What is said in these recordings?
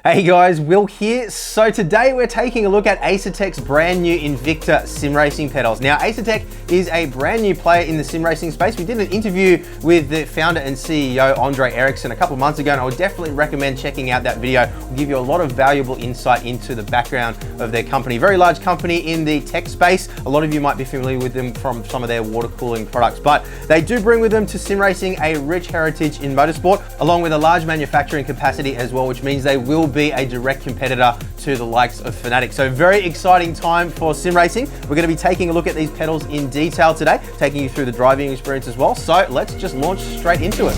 Hey guys, Will here. So today we're taking a look at Asetek's brand new Invicta sim racing pedals. Now Asetek is a brand new player in the sim racing space. We did an interview with the founder and CEO Andre Eriksson a couple months ago, and I would definitely recommend checking out that video. It'll give you a lot of valuable insight into the background of their company. Very large company in the tech space. A lot of you might be familiar with them from some of their water cooling products, but they do bring with them to sim racing a rich heritage in motorsport, along with a large manufacturing capacity as well, which means they will be a direct competitor to the likes of Fanatec. So very exciting time for sim racing. We're going to be taking a look at these pedals in detail today, taking you through the driving experience as well. So let's just launch straight into it.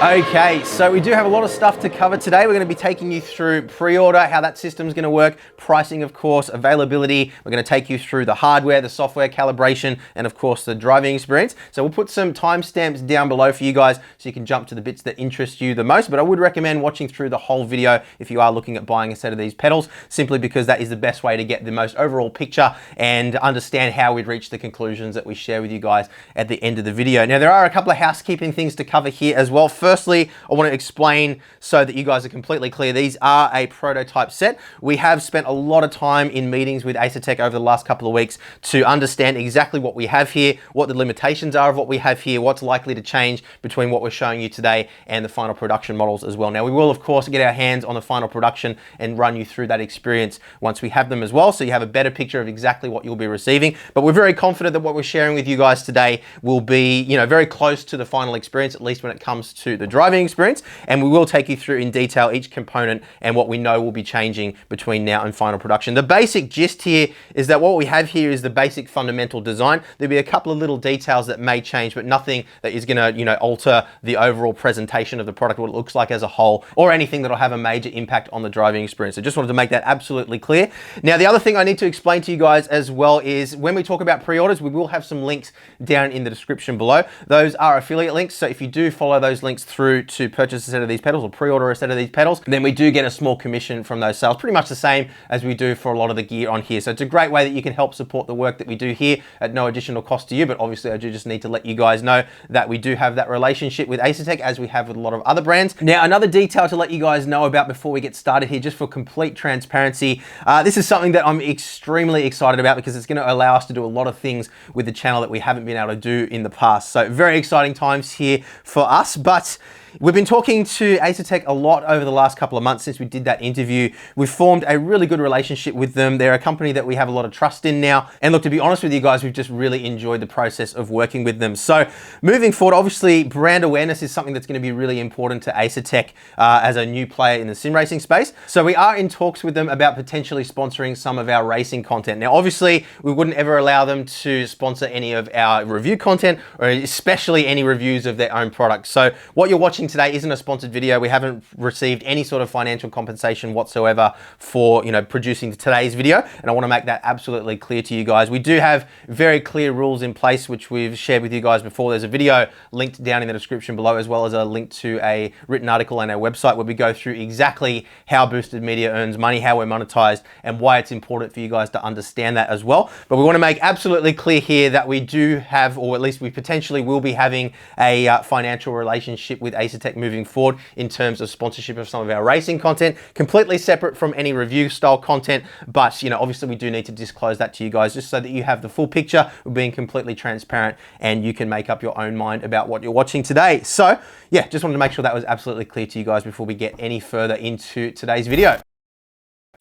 Okay, so we do have a lot of stuff to cover today. We're going to be taking you through pre-order, how that system's going to work, pricing, of course, availability. We're going to take you through the hardware, the software calibration, and of course the driving experience. So we'll put some timestamps down below for you guys so you can jump to the bits that interest you the most. But I would recommend watching through the whole video if you are looking at buying a set of these pedals, simply because that is the best way to get the most overall picture and understand how we'd reach the conclusions that we share with you guys at the end of the video. Now, there are a couple of housekeeping things to cover here as well. Firstly, I want to explain so that you guys are completely clear. These are a prototype set. We have spent a lot of time in meetings with Asetek over the last couple of weeks to understand exactly what we have here, what the limitations are of what we have here, what's likely to change between what we're showing you today and the final production models as well. Now, we will, of course, get our hands on the final production and run you through that experience once we have them as well, so you have a better picture of exactly what you'll be receiving. But we're very confident that what we're sharing with you guys today will be, very close to the final experience, at least when it comes to the driving experience, and we will take you through in detail each component and what we know will be changing between now and final production. The basic gist here is that what we have here is the basic fundamental design. There'll be a couple of little details that may change, but nothing that is going to alter the overall presentation of the product, what it looks like as a whole, or anything that'll have a major impact on the driving experience. I just wanted to make that absolutely clear. Now, the other thing I need to explain to you guys as well is when we talk about pre-orders, we will have some links down in the description below. Those are affiliate links, so if you do follow those links through to purchase a set of these pedals or pre-order a set of these pedals, then we do get a small commission from those sales, pretty much the same as we do for a lot of the gear on here. So it's a great way that you can help support the work that we do here at no additional cost to you. But obviously I do just need to let you guys know that we do have that relationship with Asetek, as we have with a lot of other brands. Now, another detail to let you guys know about before we get started here, just for complete transparency, this is something that I'm extremely excited about because it's going to allow us to do a lot of things with the channel that we haven't been able to do in the past. So very exciting times here for us. But we've been talking to Asetek a lot over the last couple of months since we did that interview. We've formed a really good relationship with them. They're a company that we have a lot of trust in now. And look, to be honest with you guys, we've just really enjoyed the process of working with them. So moving forward, obviously brand awareness is something that's going to be really important to Asetek as a new player in the sim racing space. So we are in talks with them about potentially sponsoring some of our racing content. Now, obviously we wouldn't ever allow them to sponsor any of our review content, or especially any reviews of their own products. So what you're watching today isn't a sponsored video. We haven't received any sort of financial compensation whatsoever for producing today's video, and I want to make that absolutely clear to you guys. We do have very clear rules in place, which we've shared with you guys before. There's a video linked down in the description below, as well as a link to a written article on our website where we go through exactly how Boosted Media earns money, how we're monetized, and why it's important for you guys to understand that as well. But we want to make absolutely clear here that we do have, or at least we potentially will be having, a financial relationship with Asetek moving forward in terms of sponsorship of some of our racing content, completely separate from any review style content. But obviously we do need to disclose that to you guys just so that you have the full picture. We're being completely transparent and you can make up your own mind about what you're watching today. So yeah, just wanted to make sure that was absolutely clear to you guys before we get any further into today's video.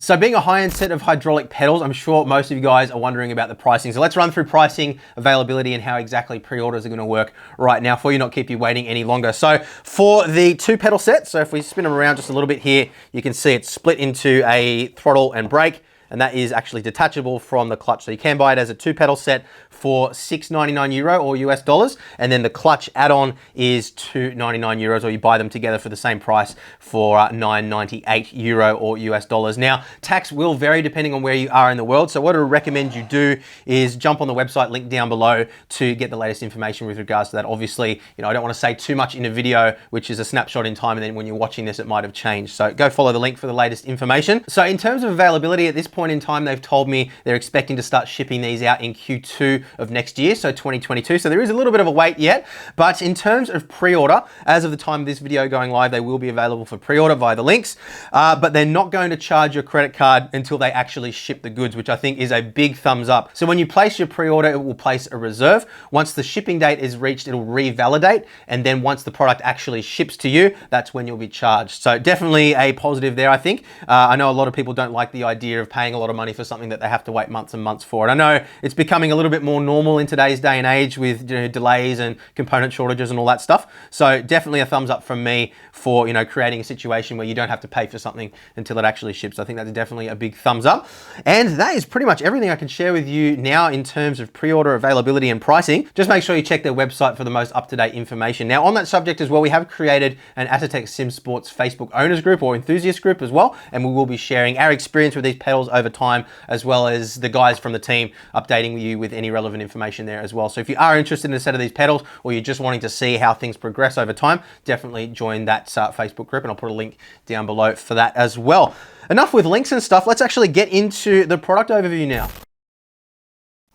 So being a high-end set of hydraulic pedals, I'm sure most of you guys are wondering about the pricing. So let's run through pricing, availability, and how exactly pre-orders are going to work right now for you, not keep you waiting any longer. So for the two pedal set, so if we spin them around just a little bit here, you can see it's split into a throttle and brake, and that is actually detachable from the clutch. So you can buy it as a two pedal set for €6.99 or US dollars, and then the clutch add-on is €2.99, or you buy them together for the same price for €9.98 or US dollars. Now, tax will vary depending on where you are in the world, so what I recommend you do is jump on the website link down below to get the latest information with regards to that. Obviously, I don't want to say too much in a video, which is a snapshot in time, and then when you're watching this, it might have changed. So go follow the link for the latest information. So in terms of availability at this point, point in time, they've told me they're expecting to start shipping these out in Q2 of next year, so 2022. So there is a little bit of a wait yet, but in terms of pre-order, as of the time of this video going live, they will be available for pre-order via the links, but they're not going to charge your credit card until they actually ship the goods, which I think is a big thumbs up. So when you place your pre-order, it will place a reserve. Once the shipping date is reached, it'll revalidate, and then once the product actually ships to you, that's when you'll be charged. So definitely a positive there, I think. I know a lot of people don't like the idea of paying a lot of money for something that they have to wait months and months for. And I know it's becoming a little bit more normal in today's day and age with delays and component shortages and all that stuff. So definitely a thumbs up from me for creating a situation where you don't have to pay for something until it actually ships. I think that's definitely a big thumbs up. And that is pretty much everything I can share with you now in terms of pre-order availability and pricing. Just make sure you check their website for the most up-to-date information. Now on that subject as well, we have created an Asetek SimSports Facebook owners group or enthusiast group as well, and we will be sharing our experience with these pedals over time, as well as the guys from the team updating you with any relevant information there as well. So if you are interested in a set of these pedals, or you're just wanting to see how things progress over time, definitely join that Facebook group, and I'll put a link down below for that as well. Enough with links and stuff, let's actually get into the product overview now.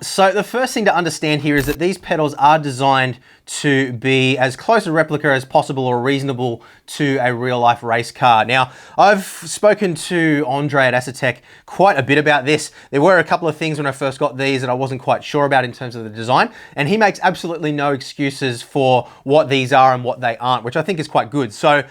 So the first thing to understand here is that these pedals are designed to be as close a replica as possible or reasonable to a real life race car. Now, I've spoken to Andre at Asetek quite a bit about this. There were a couple of things when I first got these that I wasn't quite sure about in terms of the design, and he makes absolutely no excuses for what these are and what they aren't, which I think is quite good. So,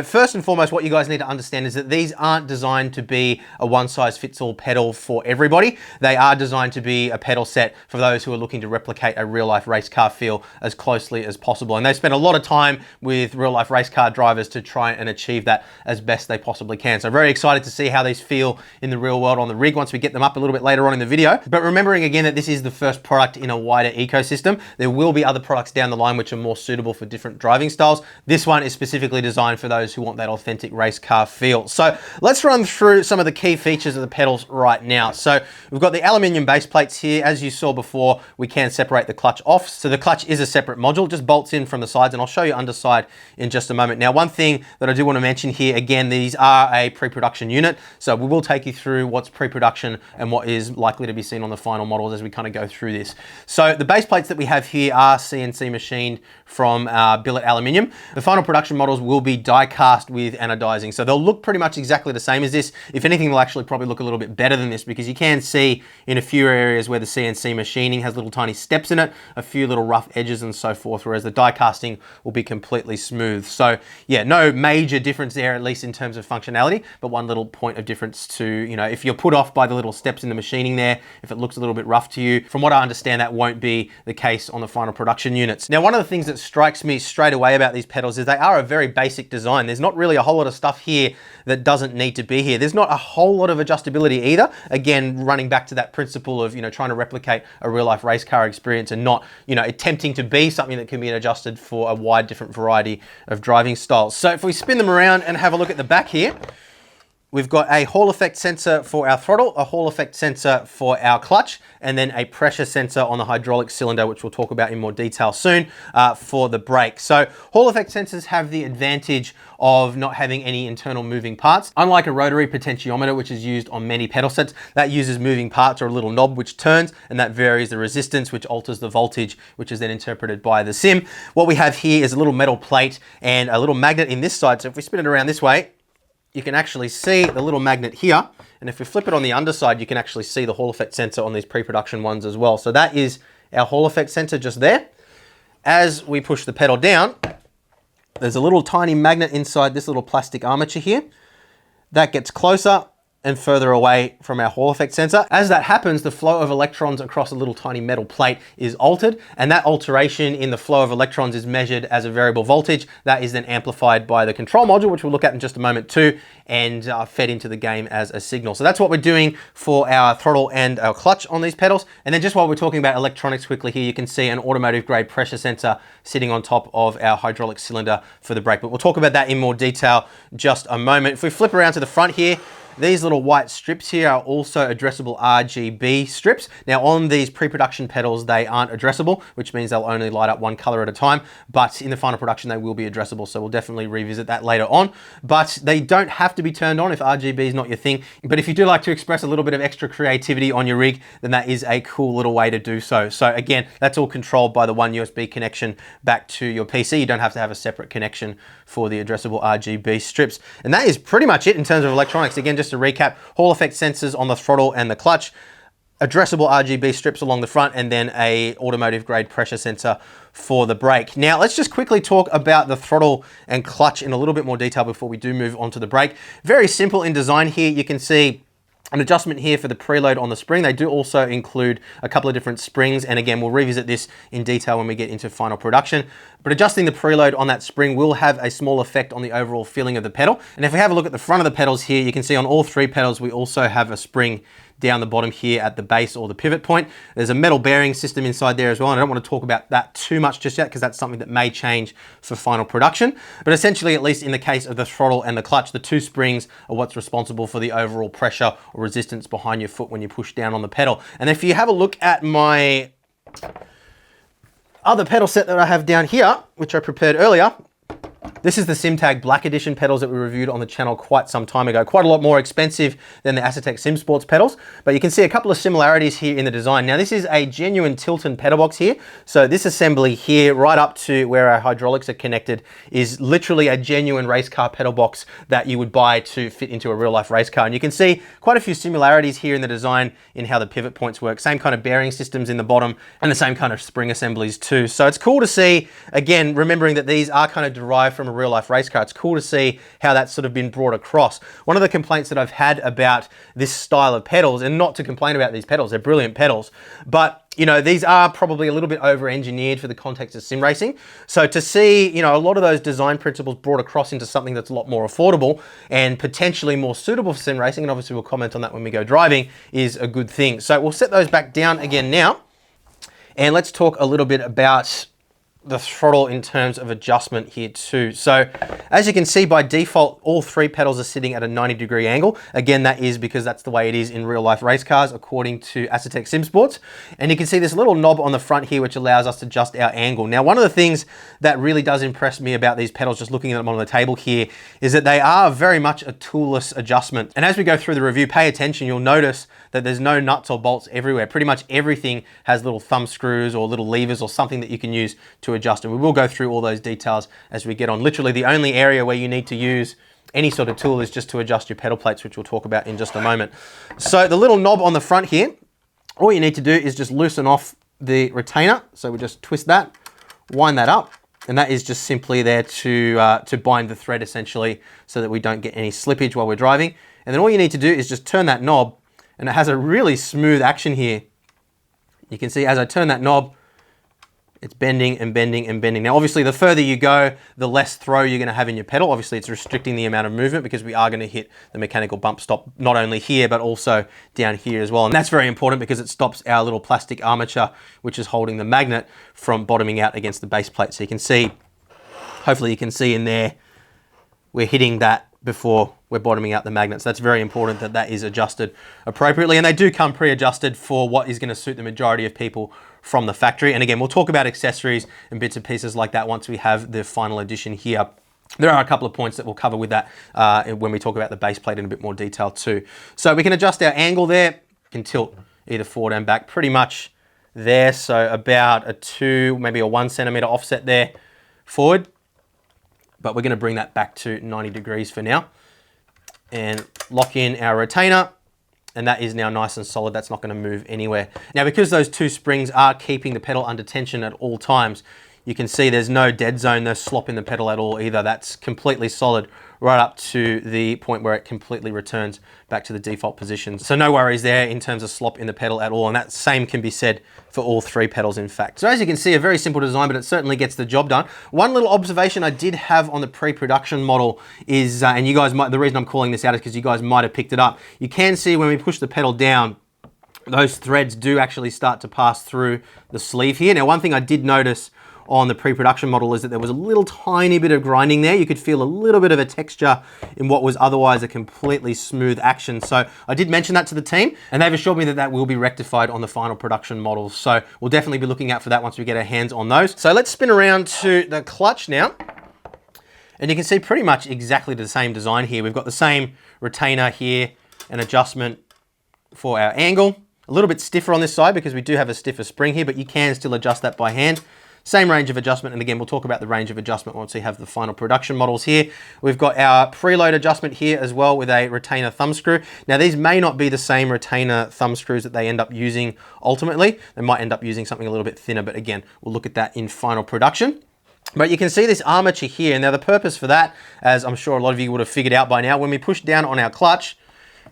first and foremost, what you guys need to understand is that these aren't designed to be a one-size-fits-all pedal for everybody. They are designed to be a pedal set for those who are looking to replicate a real life race car feel as closely as possible. And they spend a lot of time with real life race car drivers to try and achieve that as best they possibly can. So very excited to see how these feel in the real world on the rig once we get them up a little bit later on in the video. But remembering again that this is the first product in a wider ecosystem, there will be other products down the line which are more suitable for different driving styles. This one is specifically designed for those who want that authentic race car feel. So let's run through some of the key features of the pedals right now. So we've got the aluminium base plates here. As you saw before, we can separate the clutch off. So the clutch is a separate module, just bolts in from the sides, and I'll show you underside in just a moment. Now, one thing that I do want to mention here, again, these are a pre-production unit. So we will take you through what's pre-production and what is likely to be seen on the final models as we kind of go through this. So the base plates that we have here are CNC machined from billet aluminium. The final production models will be die cast with anodizing. So they'll look pretty much exactly the same as this. If anything, they'll actually probably look a little bit better than this, because you can see in a few areas where the CNC machining has little tiny steps in it, a few little rough edges and so forth, whereas the die casting will be completely smooth. So yeah, no major difference there, at least in terms of functionality, but one little point of difference to, if you're put off by the little steps in the machining there, if it looks a little bit rough to you, from what I understand, that won't be the case on the final production units. Now, one of the things that strikes me straight away about these pedals is they are a very basic design. There's not really a whole lot of stuff here that doesn't need to be here. There's not a whole lot of adjustability either. Again, running back to that principle of, trying to replicate a real life race car experience and not, attempting to be something that can be adjusted for a wide different variety of driving styles. So if we spin them around and have a look at the back here, we've got a Hall effect sensor for our throttle, a Hall effect sensor for our clutch, and then a pressure sensor on the hydraulic cylinder, which we'll talk about in more detail soon, for the brake. So Hall effect sensors have the advantage of not having any internal moving parts. Unlike a rotary potentiometer, which is used on many pedal sets, that uses moving parts or a little knob which turns, and that varies the resistance, which alters the voltage, which is then interpreted by the sim. What we have here is a little metal plate and a little magnet in this side. So if we spin it around this way, you can actually see the little magnet here. And if we flip it on the underside, you can actually see the Hall effect sensor on these pre-production ones as well. So that is our Hall effect sensor just there. As we push the pedal down, there's a little tiny magnet inside this little plastic armature here. That gets closer and further away from our Hall effect sensor. As that happens, the flow of electrons across a little tiny metal plate is altered, and that alteration in the flow of electrons is measured as a variable voltage. That is then amplified by the control module, which we'll look at in just a moment too, and fed into the game as a signal. So that's what we're doing for our throttle and our clutch on these pedals. And then just while we're talking about electronics quickly here, you can see an automotive grade pressure sensor sitting on top of our hydraulic cylinder for the brake. But we'll talk about that in more detail just a moment. If we flip around to the front here, These little white strips here are also addressable RGB strips. Now on these pre-production pedals, they aren't addressable, which means they'll only light up one color at a time, but in the final production, they will be addressable. So we'll definitely revisit that later on, but they don't have to be turned on if RGB is not your thing. But if you do like to express a little bit of extra creativity on your rig, then that is a cool little way to do so. So again, that's all controlled by the one USB connection back to your PC. You don't have to have a separate connection for the addressable RGB strips. And that is pretty much it in terms of electronics. Again, just to recap, Hall effect sensors on the throttle and the clutch, addressable RGB strips along the front, and then a automotive grade pressure sensor for the brake. Now let's just quickly talk about the throttle and clutch in a little bit more detail before we do move on to the brake. Very simple in design here. You can see an adjustment here for the preload on the spring. They do also include a couple of different springs, and again, we'll revisit this in detail when we get into final production. But adjusting the preload on that spring will have a small effect on the overall feeling of the pedal. And if we have a look at the front of the pedals here, you can see on all three pedals, we also have a spring down the bottom here at the base or the pivot point. There's a metal bearing system inside there as well, and I don't want to talk about that too much just yet because that's something that may change for final production. But essentially, at least in the case of the throttle and the clutch, the two springs are what's responsible for the overall pressure or resistance behind your foot when you push down on the pedal. And if you have a look at my other pedal set that I have down here, which I prepared earlier, this is the SimTag Black Edition pedals that we reviewed on the channel quite some time ago. Quite a lot more expensive than the Asetek SimSports pedals, but you can see a couple of similarities here in the design. Now this is a genuine Tilton pedal box here. So this assembly here, right up to where our hydraulics are connected, is literally a genuine race car pedal box that you would buy to fit into a real life race car. And you can see quite a few similarities here in the design in how the pivot points work. Same kind of bearing systems in the bottom and the same kind of spring assemblies too. So it's cool to see, again, remembering that these are kind of derived from a real life race car. It's cool to see how that's sort of been brought across. One of the complaints that I've had about this style of pedals, and not to complain about these pedals, they're brilliant pedals, but you know, these are probably a little bit over-engineered for the context of sim racing. So to see, you know, a lot of those design principles brought across into something that's a lot more affordable and potentially more suitable for sim racing, and obviously we'll comment on that when we go driving, is a good thing. So we'll set those back down again now, and let's talk a little bit about the throttle in terms of adjustment here too. So as you can see, by default, all three pedals are sitting at a 90-degree angle. Again, that is because that's the way it is in real life race cars, according to Asetek SimSports. And you can see this little knob on the front here, which allows us to adjust our angle. Now, one of the things that really does impress me about these pedals, just looking at them on the table here, is that they are very much a toolless adjustment. And as we go through the review, pay attention, you'll notice that there's no nuts or bolts everywhere. Pretty much everything has little thumb screws or little levers or something that you can use to adjust. And we will go through all those details as we get on. Literally the only area where you need to use any sort of tool is just to adjust your pedal plates, which we'll talk about in just a moment. So the little knob on the front here, all you need to do is just loosen off the retainer. So we just twist that, wind that up, and that is just simply there to bind the thread essentially so that we don't get any slippage while we're driving. And then all you need to do is just turn that knob, and it has a really smooth action here. You can see as I turn that knob, it's bending and bending and bending. Now, obviously, the further you go, the less throw you're going to have in your pedal. Obviously, it's restricting the amount of movement because we are going to hit the mechanical bump stop, not only here, but also down here as well. And that's very important because it stops our little plastic armature, which is holding the magnet, from bottoming out against the base plate. So you can see, hopefully you can see in there, we're hitting that before we're bottoming out the magnets. That's very important that that is adjusted appropriately. And they do come pre-adjusted for what is going to suit the majority of people from the factory. And again, we'll talk about accessories and bits and pieces like that once we have the final edition here. There are a couple of points that we'll cover with that when we talk about the base plate in a bit more detail too. So we can adjust our angle there. We can tilt either forward and back pretty much there. So about a 2, maybe a 1 centimeter offset there forward. But we're going to bring that back to 90 degrees for now and lock in our retainer, and that is now nice and solid. That's not going to move anywhere. Now, because those two springs are keeping the pedal under tension at all times, you can see there's no dead zone, no slop in the pedal at all either. That's completely solid right up to the point where it completely returns back to the default position. So no worries there in terms of slop in the pedal at all. And that same can be said for all three pedals, in fact. So as you can see, a very simple design, but it certainly gets the job done. One little observation I did have on the pre-production model is, and you guys might, the reason I'm calling this out is because you guys might have picked it up. You can see when we push the pedal down, those threads do actually start to pass through the sleeve here. Now, one thing I did notice on the pre-production model is that there was a little tiny bit of grinding there. You could feel a little bit of a texture in what was otherwise a completely smooth action. So I did mention that to the team, and they've assured me that that will be rectified on the final production models. So we'll definitely be looking out for that once we get our hands on those. So let's spin around to the clutch now. And you can see pretty much exactly the same design here. We've got the same retainer here, an adjustment for our angle. A little bit stiffer on this side because we do have a stiffer spring here, but you can still adjust that by hand. Same range of adjustment, and again, we'll talk about the range of adjustment once we have the final production models here. We've got our preload adjustment here as well with a retainer thumb screw. Now, these may not be the same retainer thumb screws that they end up using ultimately. They might end up using something a little bit thinner, but again, we'll look at that in final production. But you can see this armature here. Now, the purpose for that, as I'm sure a lot of you would have figured out by now, when we push down on our clutch,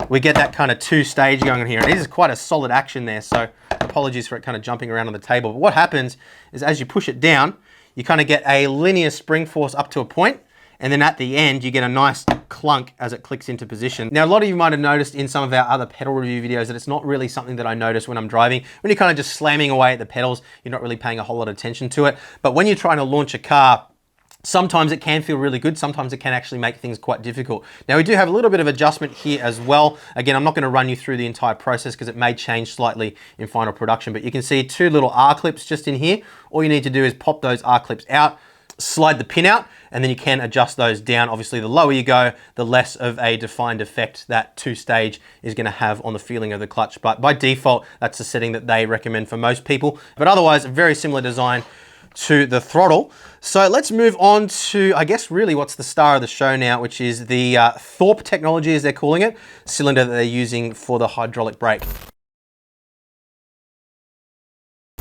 we get that kind of two-stage going on here. And this is quite a solid action there, so apologies for it kind of jumping around on the table. But what happens is as you push it down, you kind of get a linear spring force up to a point, and then at the end, you get a nice clunk as it clicks into position. Now, a lot of you might have noticed in some of our other pedal review videos that it's not really something that I notice when I'm driving. When you're kind of just slamming away at the pedals, you're not really paying a whole lot of attention to it. But when you're trying to launch a car, sometimes it can feel really good. Sometimes it can actually make things quite difficult. Now, we do have a little bit of adjustment here as well. Again, I'm not going to run you through the entire process because it may change slightly in final production, but you can see two little R clips just in here. All you need to do is pop those R clips out, slide the pin out, and then you can adjust those down. Obviously, the lower you go, the less of a defined effect that two-stage is going to have on the feeling of the clutch. But by default, that's the setting that they recommend for most people. But otherwise, a very similar design to the throttle. So let's move on to, I guess, really what's the star of the show now, which is the Thorpe technology, as they're calling it, cylinder that they're using for the hydraulic brake.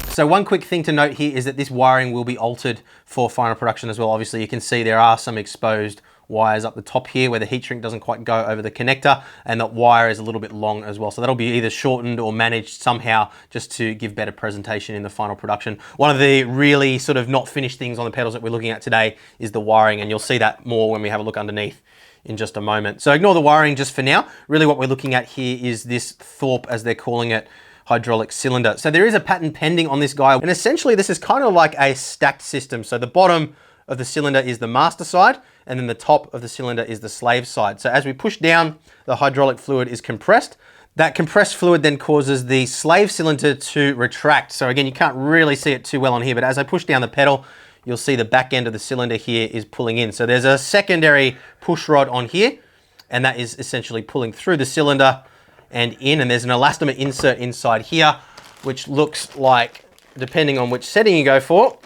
So one quick thing to note here is that this wiring will be altered for final production as well. Obviously, you can see there are some exposed wires up the top here where the heat shrink doesn't quite go over the connector, and that wire is a little bit long as well. So that'll be either shortened or managed somehow just to give better presentation in the final production. One of the really sort of not finished things on the pedals that we're looking at today is the wiring, and you'll see that more when we have a look underneath in just a moment. So ignore the wiring just for now. Really what we're looking at here is this Thorpe, as they're calling it, hydraulic cylinder. So there is a patent pending on this guy, and essentially this is kind of like a stacked system. So the bottom of the cylinder is the master side, and then the top of the cylinder is the slave side. So as we push down, the hydraulic fluid is compressed. That compressed fluid then causes the slave cylinder to retract. So again, you can't really see it too well on here, but as I push down the pedal, you'll see the back end of the cylinder here is pulling in. So there's a secondary push rod on here, and that is essentially pulling through the cylinder and in, and there's an elastomer insert inside here, which looks like, depending on which setting you go for,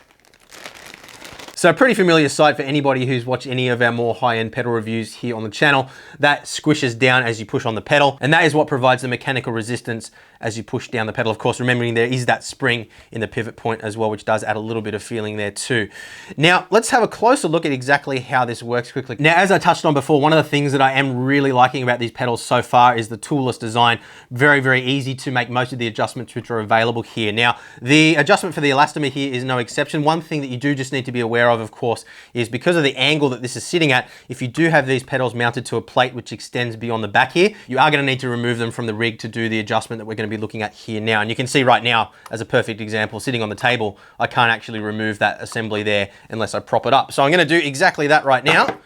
so a pretty familiar sight for anybody who's watched any of our more high-end pedal reviews here on the channel. That squishes down as you push on the pedal, and that is what provides the mechanical resistance as you push down the pedal. Of course, remembering there is that spring in the pivot point as well, which does add a little bit of feeling there too. Now, let's have a closer look at exactly how this works quickly. Now, as I touched on before, one of the things that I am really liking about these pedals so far is the toolless design. Very, very easy to make most of the adjustments which are available here. Now, the adjustment for the elastomer here is no exception. One thing that you do just need to be aware of course, is because of the angle that this is sitting at, if you do have these pedals mounted to a plate which extends beyond the back here, you are going to need to remove them from the rig to do the adjustment that we're going to be looking at here now. And you can see right now, as a perfect example, sitting on the table, I can't actually remove that assembly there unless I prop it up. So I'm going to do exactly that right now.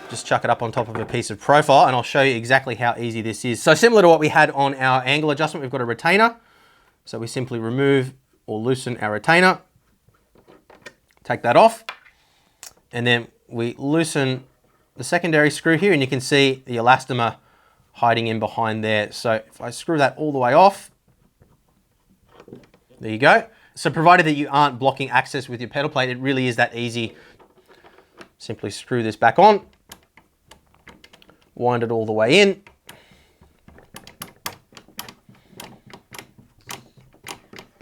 Just chuck it up on top of a piece of profile, and I'll show you exactly how easy this is. So similar to what we had on our angle adjustment, we've got a retainer. So we simply remove or loosen our retainer, take that off, and then we loosen the secondary screw here, and you can see the elastomer hiding in behind there. So if I screw that all the way off, there you go. So provided that you aren't blocking access with your pedal plate, it really is that easy. Simply screw this back on, wind it all the way in,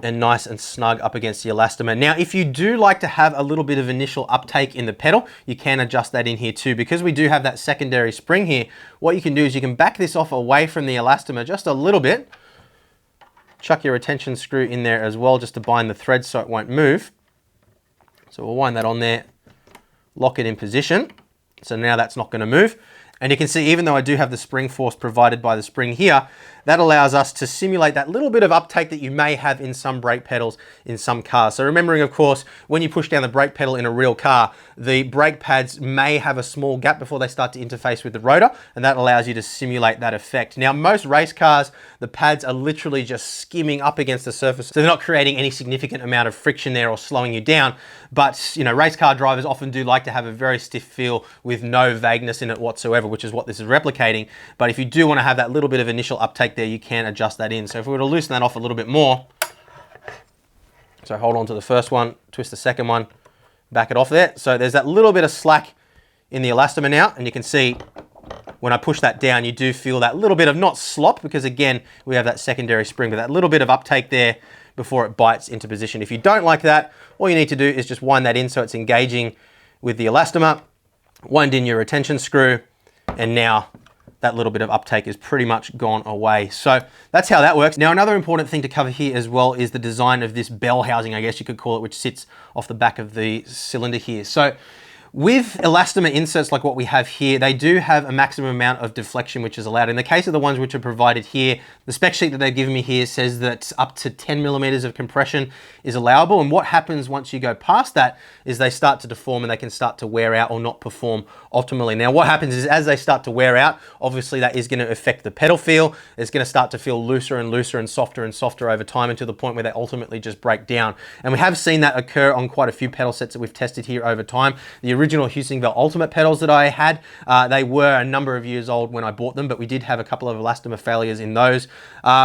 and nice and snug up against the elastomer. Now, if you do like to have a little bit of initial uptake in the pedal, you can adjust that in here too. Because we do have that secondary spring here, what you can do is you can back this off away from the elastomer just a little bit, chuck your retention screw in there as well just to bind the thread so it won't move. So we'll wind that on there, lock it in position. So now that's not going to move. And you can see, even though I do have the spring force provided by the spring here, that allows us to simulate that little bit of uptake that you may have in some brake pedals in some cars. So remembering, of course, when you push down the brake pedal in a real car, the brake pads may have a small gap before they start to interface with the rotor, and that allows you to simulate that effect. Now, most race cars, the pads are literally just skimming up against the surface, so they're not creating any significant amount of friction there or slowing you down. But, you know, race car drivers often do like to have a very stiff feel with no vagueness in it whatsoever, which is what this is replicating. But if you do want to have that little bit of initial uptake there, you can adjust that in. So if we were to loosen that off a little bit more, so hold on to the first one, twist the second one, back it off there. So there's that little bit of slack in the elastomer now, and you can see when I push that down, you do feel that little bit of, not slop, because again, we have that secondary spring, but that little bit of uptake there before it bites into position. If you don't like that, all you need to do is just wind that in so it's engaging with the elastomer, wind in your retention screw, and now that little bit of uptake is pretty much gone away. So that's how that works. Now, another important thing to cover here as well is the design of this bell housing, I guess you could call it, which sits off the back of the cylinder here. So with elastomer inserts like what we have here, they do have a maximum amount of deflection which is allowed. In the case of the ones which are provided here, the spec sheet that they've given me here says that up to 10 millimeters of compression is allowable. And what happens once you go past that is they start to deform and they can start to wear out or not perform optimally. Now, what happens is as they start to wear out, obviously that is going to affect the pedal feel. It's going to start to feel looser and looser and softer over time until the point where they ultimately just break down. And we have seen that occur on quite a few pedal sets that we've tested here over time. The original Husingville Ultimate pedals that I had, they were a number of years old when I bought them, but we did have a couple of elastomer failures in those.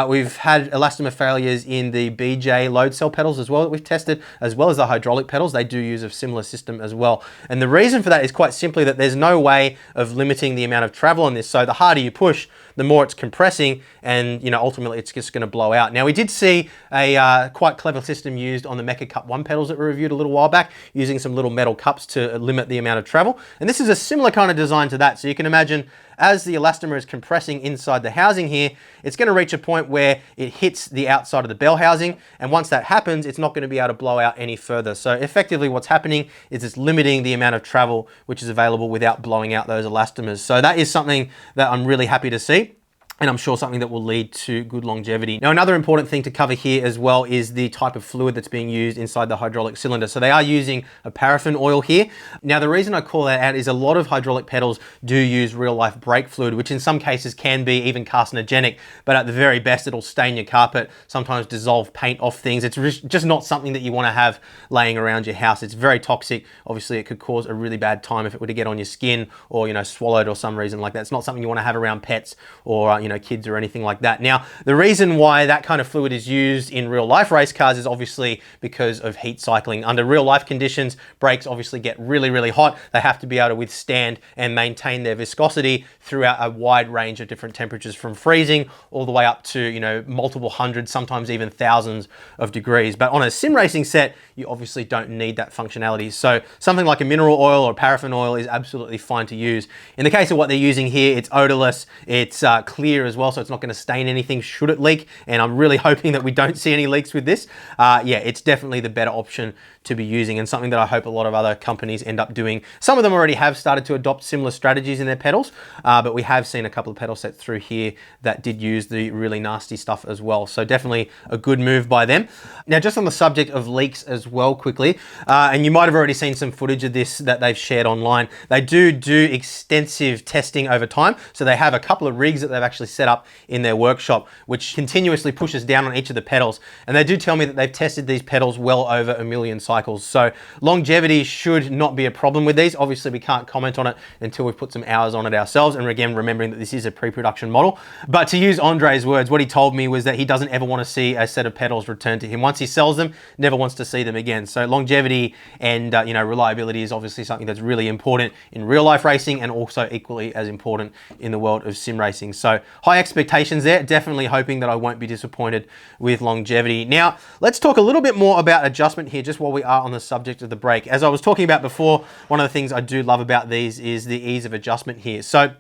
We've had elastomer failures in the BJ load cell pedals as well that we've tested, as well as the hydraulic pedals. They do use a similar system as well. And the reason for that is quite simply that there's no way of limiting the amount of travel on this. So the harder you push, the more it's compressing, and you know, ultimately it's just going to blow out. Now, we did see a quite clever system used on the Mecha Cup 1 pedals that we reviewed a little while back, using some little metal cups to limit the amount of travel. And this is a similar kind of design to that. So you can imagine as the elastomer is compressing inside the housing here, it's going to reach a point where it hits the outside of the bell housing. And once that happens, it's not going to be able to blow out any further. So effectively what's happening is it's limiting the amount of travel which is available without blowing out those elastomers. So that is something that I'm really happy to see, and I'm sure something that will lead to good longevity. Now, another important thing to cover here as well is the type of fluid that's being used inside the hydraulic cylinder. So they are using a paraffin oil here. Now, the reason I call that out is a lot of hydraulic pedals do use real life brake fluid, which in some cases can be even carcinogenic, but at the very best, it'll stain your carpet, sometimes dissolve paint off things. It's just not something that you want to have laying around your house. It's very toxic. Obviously, it could cause a really bad time if it were to get on your skin or, you know, swallowed or some reason like that. It's not something you want to have around pets or, you know, kids or anything like that. Now, the reason why that kind of fluid is used in real life race cars is obviously because of heat cycling. Under real life conditions, brakes obviously get really, really hot. They have to be able to withstand and maintain their viscosity throughout a wide range of different temperatures, from freezing all the way up to, you know, multiple hundreds, sometimes even thousands of degrees. But on a sim racing set, you obviously don't need that functionality. So something like a mineral oil or paraffin oil is absolutely fine to use. In the case of what they're using here, it's odorless, it's clear as well, so it's not going to stain anything should it leak, and I'm really hoping that we don't see any leaks with this. Yeah, it's definitely the better option to be using, and something that I hope a lot of other companies end up doing. Some of them already have started to adopt similar strategies in their pedals, but we have seen a couple of pedal sets through here that did use the really nasty stuff as well. So definitely a good move by them. Now, just on the subject of leaks as well quickly, and you might have already seen some footage of this that they've shared online. They do extensive testing over time. So they have a couple of rigs that they've actually set up in their workshop, which continuously pushes down on each of the pedals. And they do tell me that they've tested these pedals well over 1 million cycles. So longevity should not be a problem with these. Obviously, we can't comment on it until we've put some hours on it ourselves. And again, remembering that this is a pre-production model. But to use Andre's words, what he told me was that he doesn't ever want to see a set of pedals returned to him. Once he sells them, never wants to see them again. So longevity and you know, reliability is obviously something that's really important in real life racing, and also equally as important in the world of sim racing. So high expectations there. Definitely hoping that I won't be disappointed with longevity. Now, let's talk a little bit more about adjustment here, just while we are on the subject of the brake. As I was talking about before, one of the things I do love about these is the ease of adjustment here. So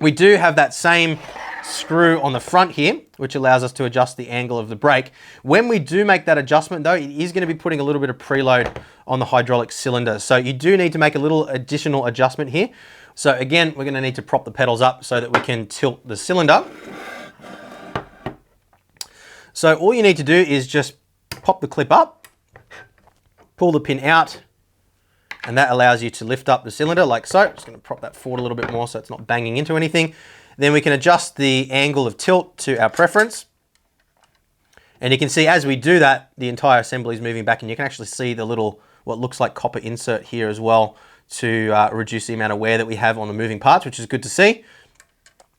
we do have that same screw on the front here, which allows us to adjust the angle of the brake. When we do make that adjustment though, it is going to be putting a little bit of preload on the hydraulic cylinder. So you do need to make a little additional adjustment here. So again, we're going to need to prop the pedals up so that we can tilt the cylinder. So all you need to do is just pop the clip up, pull the pin out, and that allows you to lift up the cylinder like so. Just going to prop that forward a little bit more so it's not banging into anything. Then we can adjust the angle of tilt to our preference. And you can see as we do that, the entire assembly is moving back, and you can actually see the little, what looks like copper insert here as well to reduce the amount of wear that we have on the moving parts, which is good to see.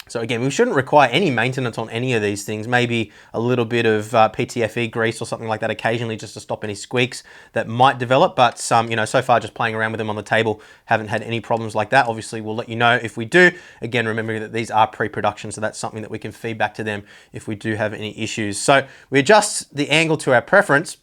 So again, we shouldn't require any maintenance on any of these things. Maybe a little bit of PTFE grease or something like that occasionally just to stop any squeaks that might develop. But you know, so far just playing around with them on the table, haven't had any problems like that. Obviously, we'll let you know if we do. Again, remembering that these are pre-production, so that's something that we can feed back to them if we do have any issues. So we adjust the angle to our preference.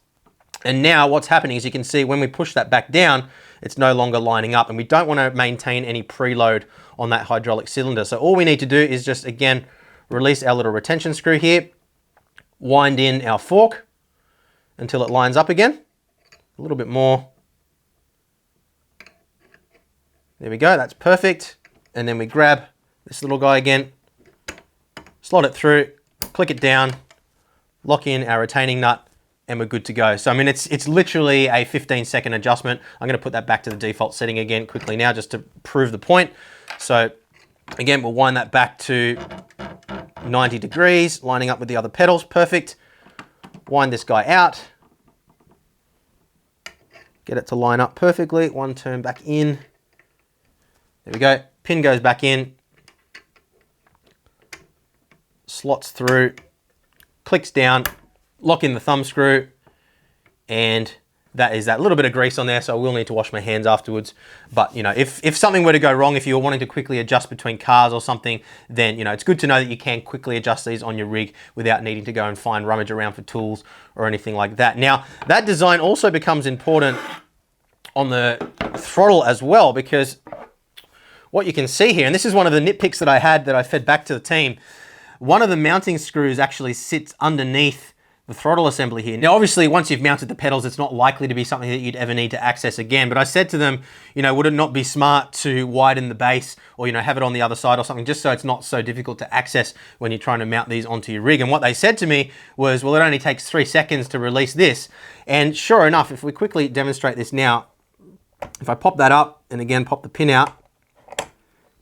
And now what's happening is you can see when we push that back down, it's no longer lining up, and we don't want to maintain any preload on that hydraulic cylinder. So all we need to do is just, again, release our little retention screw here, wind in our fork until it lines up again. A little bit more. There we go, that's perfect. And then we grab this little guy again, slot it through, click it down, lock in our retaining nut, and we're good to go. So I mean, it's literally a 15-second adjustment. I'm gonna put that back to the default setting again quickly now just to prove the point. So again, we'll wind that back to 90 degrees, lining up with the other pedals, perfect. Wind this guy out. Get it to line up perfectly. One turn back in. There we go, pin goes back in. Slots through, clicks down, lock in the thumb screw, and that is that little bit of grease on there, so I will need to wash my hands afterwards. But you know, if something were to go wrong, if you're wanting to quickly adjust between cars or something, then you know, it's good to know that you can quickly adjust these on your rig without needing to go and find rummage around for tools or anything like that. Now, that design also becomes important on the throttle as well, because what you can see here, and this is one of the nitpicks that I had that I fed back to the team, one of the mounting screws actually sits underneath the throttle assembly here. Now, obviously, once you've mounted the pedals, it's not likely to be something that you'd ever need to access again. But I said to them, you know, would it not be smart to widen the base or, you know, have it on the other side or something, just so it's not so difficult to access when you're trying to mount these onto your rig? And what they said to me was, well, it only takes 3 seconds to release this. And sure enough, if we quickly demonstrate this now, if I pop that up and again, pop the pin out,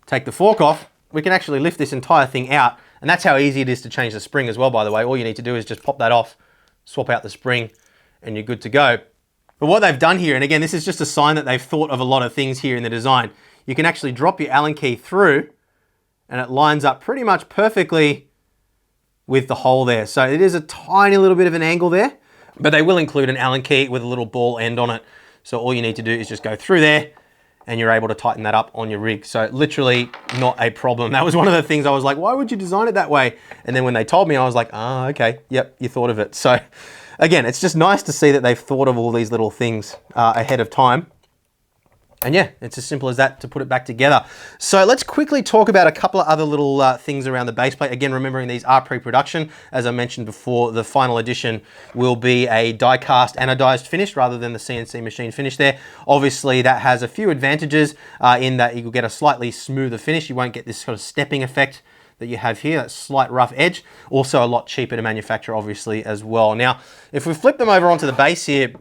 take the fork off, we can actually lift this entire thing out. And that's how easy it is to change the spring as well, by the way. All you need to do is just pop that off, swap out the spring, and you're good to go. But what they've done here, and again, this is just a sign that they've thought of a lot of things here in the design. You can actually drop your Allen key through, and it lines up pretty much perfectly with the hole there. So it is a tiny little bit of an angle there, but they will include an Allen key with a little ball end on it. So all you need to do is just go through there, and you're able to tighten that up on your rig. So literally not a problem. That was one of the things I was like, why would you design it that way? And then when they told me, I was like, ah, okay, yep, you thought of it. So again, it's just nice to see that they've thought of all these little things ahead of time. And yeah, it's as simple as that to put it back together. So let's quickly talk about a couple of other little things around the base plate. Again, remembering these are pre-production. As I mentioned before, the final edition will be a die-cast anodized finish rather than the CNC machine finish there. Obviously, that has a few advantages in that you'll get a slightly smoother finish. You won't get this sort of stepping effect that you have here, that slight rough edge. Also a lot cheaper to manufacture, obviously, as well. Now, if we flip them over onto the base here,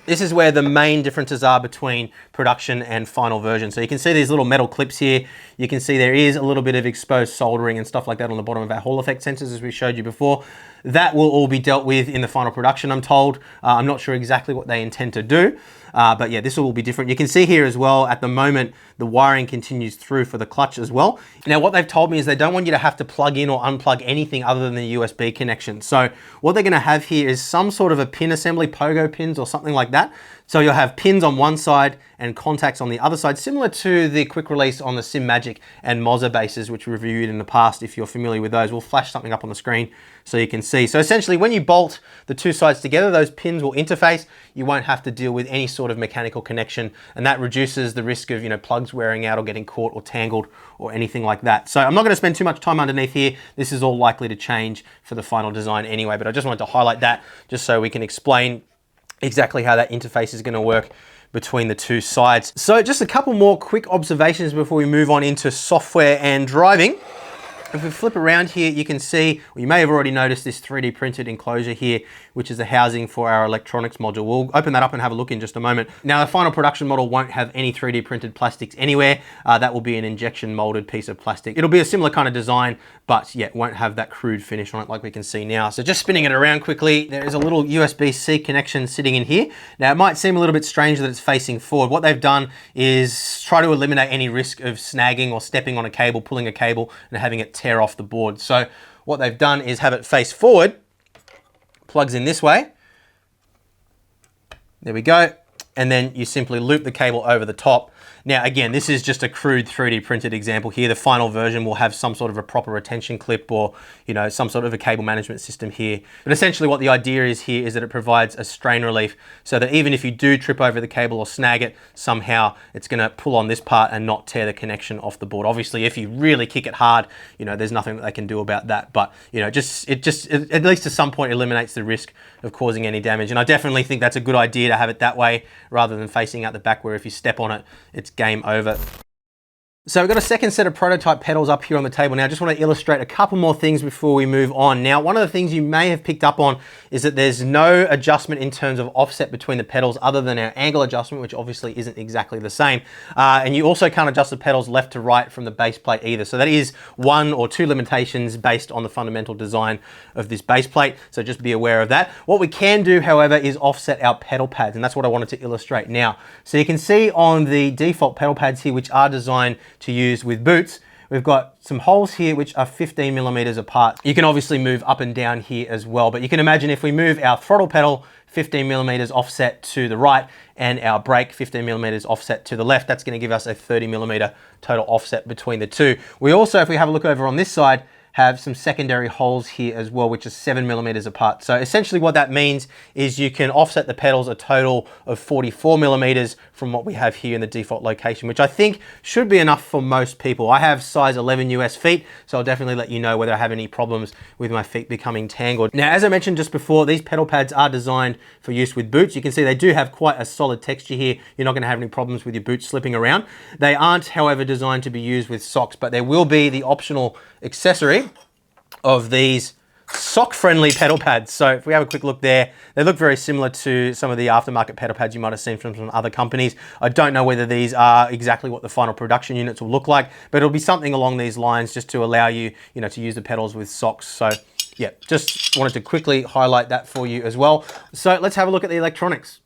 this is where the main differences are between production and final version. So you can see these little metal clips here. You can see there is a little bit of exposed soldering and stuff like that on the bottom of our Hall effect sensors, as we showed you before. That will all be dealt with in the final production, I'm told. I'm not sure exactly what they intend to do, but yeah, this will be different. You can see here as well, at the moment, the wiring continues through for the clutch as well. Now, what they've told me is they don't want you to have to plug in or unplug anything other than the USB connection. So what they're gonna have here is some sort of a pin assembly, pogo pins or something like that, So you'll have pins on one side and contacts on the other side, similar to the quick release on the SimMagic and Moza bases, which we reviewed in the past. If you're familiar with those, we'll flash something up on the screen so you can see. So essentially, when you bolt the two sides together, those pins will interface. You won't have to deal with any sort of mechanical connection, and that reduces the risk of, plugs wearing out or getting caught or tangled or anything like that. So I'm not going to spend too much time underneath here. This is all likely to change for the final design anyway, but I just wanted to highlight that just so we can explain exactly how that interface is going to work between the two sides. So just a couple more quick observations before we move on into software and driving. If we flip around here, you can see, well, you may have already noticed this 3D printed enclosure here, which is the housing for our electronics module. We'll open that up and have a look in just a moment. Now, the final production model won't have any 3D printed plastics anywhere. That will be an injection molded piece of plastic. It'll be a similar kind of design, but yeah, won't have that crude finish on it like we can see now. So just spinning it around quickly, there is a little USB-C connection sitting in here. Now, it might seem a little bit strange that it's facing forward. What they've done is try to eliminate any risk of snagging or stepping on a cable, pulling a cable, and having it tear off the board. So what they've done is have it face forward, plugs in this way. There we go. And then you simply loop the cable over the top. Now, again, this is just a crude 3D printed example here. The final version will have some sort of a proper retention clip or, some sort of a cable management system here. But essentially what the idea is here is that it provides a strain relief so that even if you do trip over the cable or snag it, somehow it's going to pull on this part and not tear the connection off the board. Obviously, if you really kick it hard, there's nothing that they can do about that. But, it just at least to some point eliminates the risk of causing any damage. And I definitely think that's a good idea to have it that way rather than facing out the back where if you step on it, it's game over. So we've got a second set of prototype pedals up here on the table now. I just want to illustrate a couple more things before we move on. Now, one of the things you may have picked up on is that there's no adjustment in terms of offset between the pedals other than our angle adjustment, which obviously isn't exactly the same. And you also can't adjust the pedals left to right from the base plate either. So that is one or two limitations based on the fundamental design of this base plate. So just be aware of that. What we can do, however, is offset our pedal pads. And that's what I wanted to illustrate now. So you can see on the default pedal pads here, which are designed to use with boots, we've got some holes here which are 15 millimeters apart. You can obviously move up and down here as well, but you can imagine if we move our throttle pedal 15 millimeters offset to the right and our brake 15 millimeters offset to the left, that's going to give us a 30 millimeter total offset between the two. We also, if we have a look over on this side, have some secondary holes here as well, which is 7 millimeters apart. So essentially what that means is you can offset the pedals a total of 44 millimeters from what we have here in the default location, which I think should be enough for most people. I have size 11 US feet, so I'll definitely let you know whether I have any problems with my feet becoming tangled. Now, as I mentioned just before, these pedal pads are designed for use with boots. You can see they do have quite a solid texture here. You're not gonna have any problems with your boots slipping around. They aren't, however, designed to be used with socks, but there will be the optional accessory of these sock-friendly pedal pads. So if we have a quick look there, they look very similar to some of the aftermarket pedal pads you might have seen from some other companies. I don't know whether these are exactly what the final production units will look like, but it'll be something along these lines just to allow you, to use the pedals with socks. So yeah, just wanted to quickly highlight that for you as well. So let's have a look at the electronics.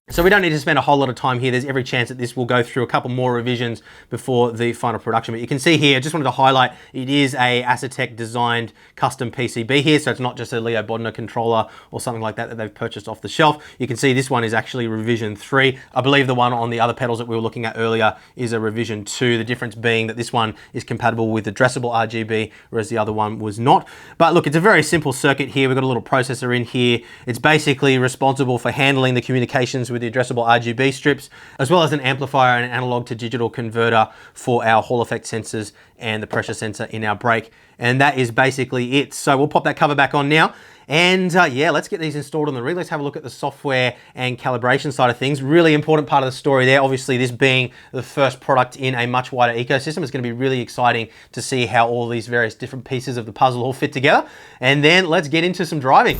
So we don't need to spend a whole lot of time here. There's every chance that this will go through a couple more revisions before the final production. But you can see here, I just wanted to highlight, it is a Asetek designed custom PCB here. So it's not just a Leo Bodner controller or something like that that they've purchased off the shelf. You can see this one is actually revision 3. I believe the one on the other pedals that we were looking at earlier is a revision 2. The difference being that this one is compatible with the addressable RGB, whereas the other one was not. But look, it's a very simple circuit here. We've got a little processor in here. It's basically responsible for handling the communications with the addressable RGB strips, as well as an amplifier and an analog to digital converter for our Hall effect sensors and the pressure sensor in our brake. And that is basically it. So we'll pop that cover back on now. And yeah, let's get these installed on the rig. Let's have a look at the software and calibration side of things. Really important part of the story there. Obviously, this being the first product in a much wider ecosystem, it's going to be really exciting to see how all these various different pieces of the puzzle all fit together. And then let's get into some driving.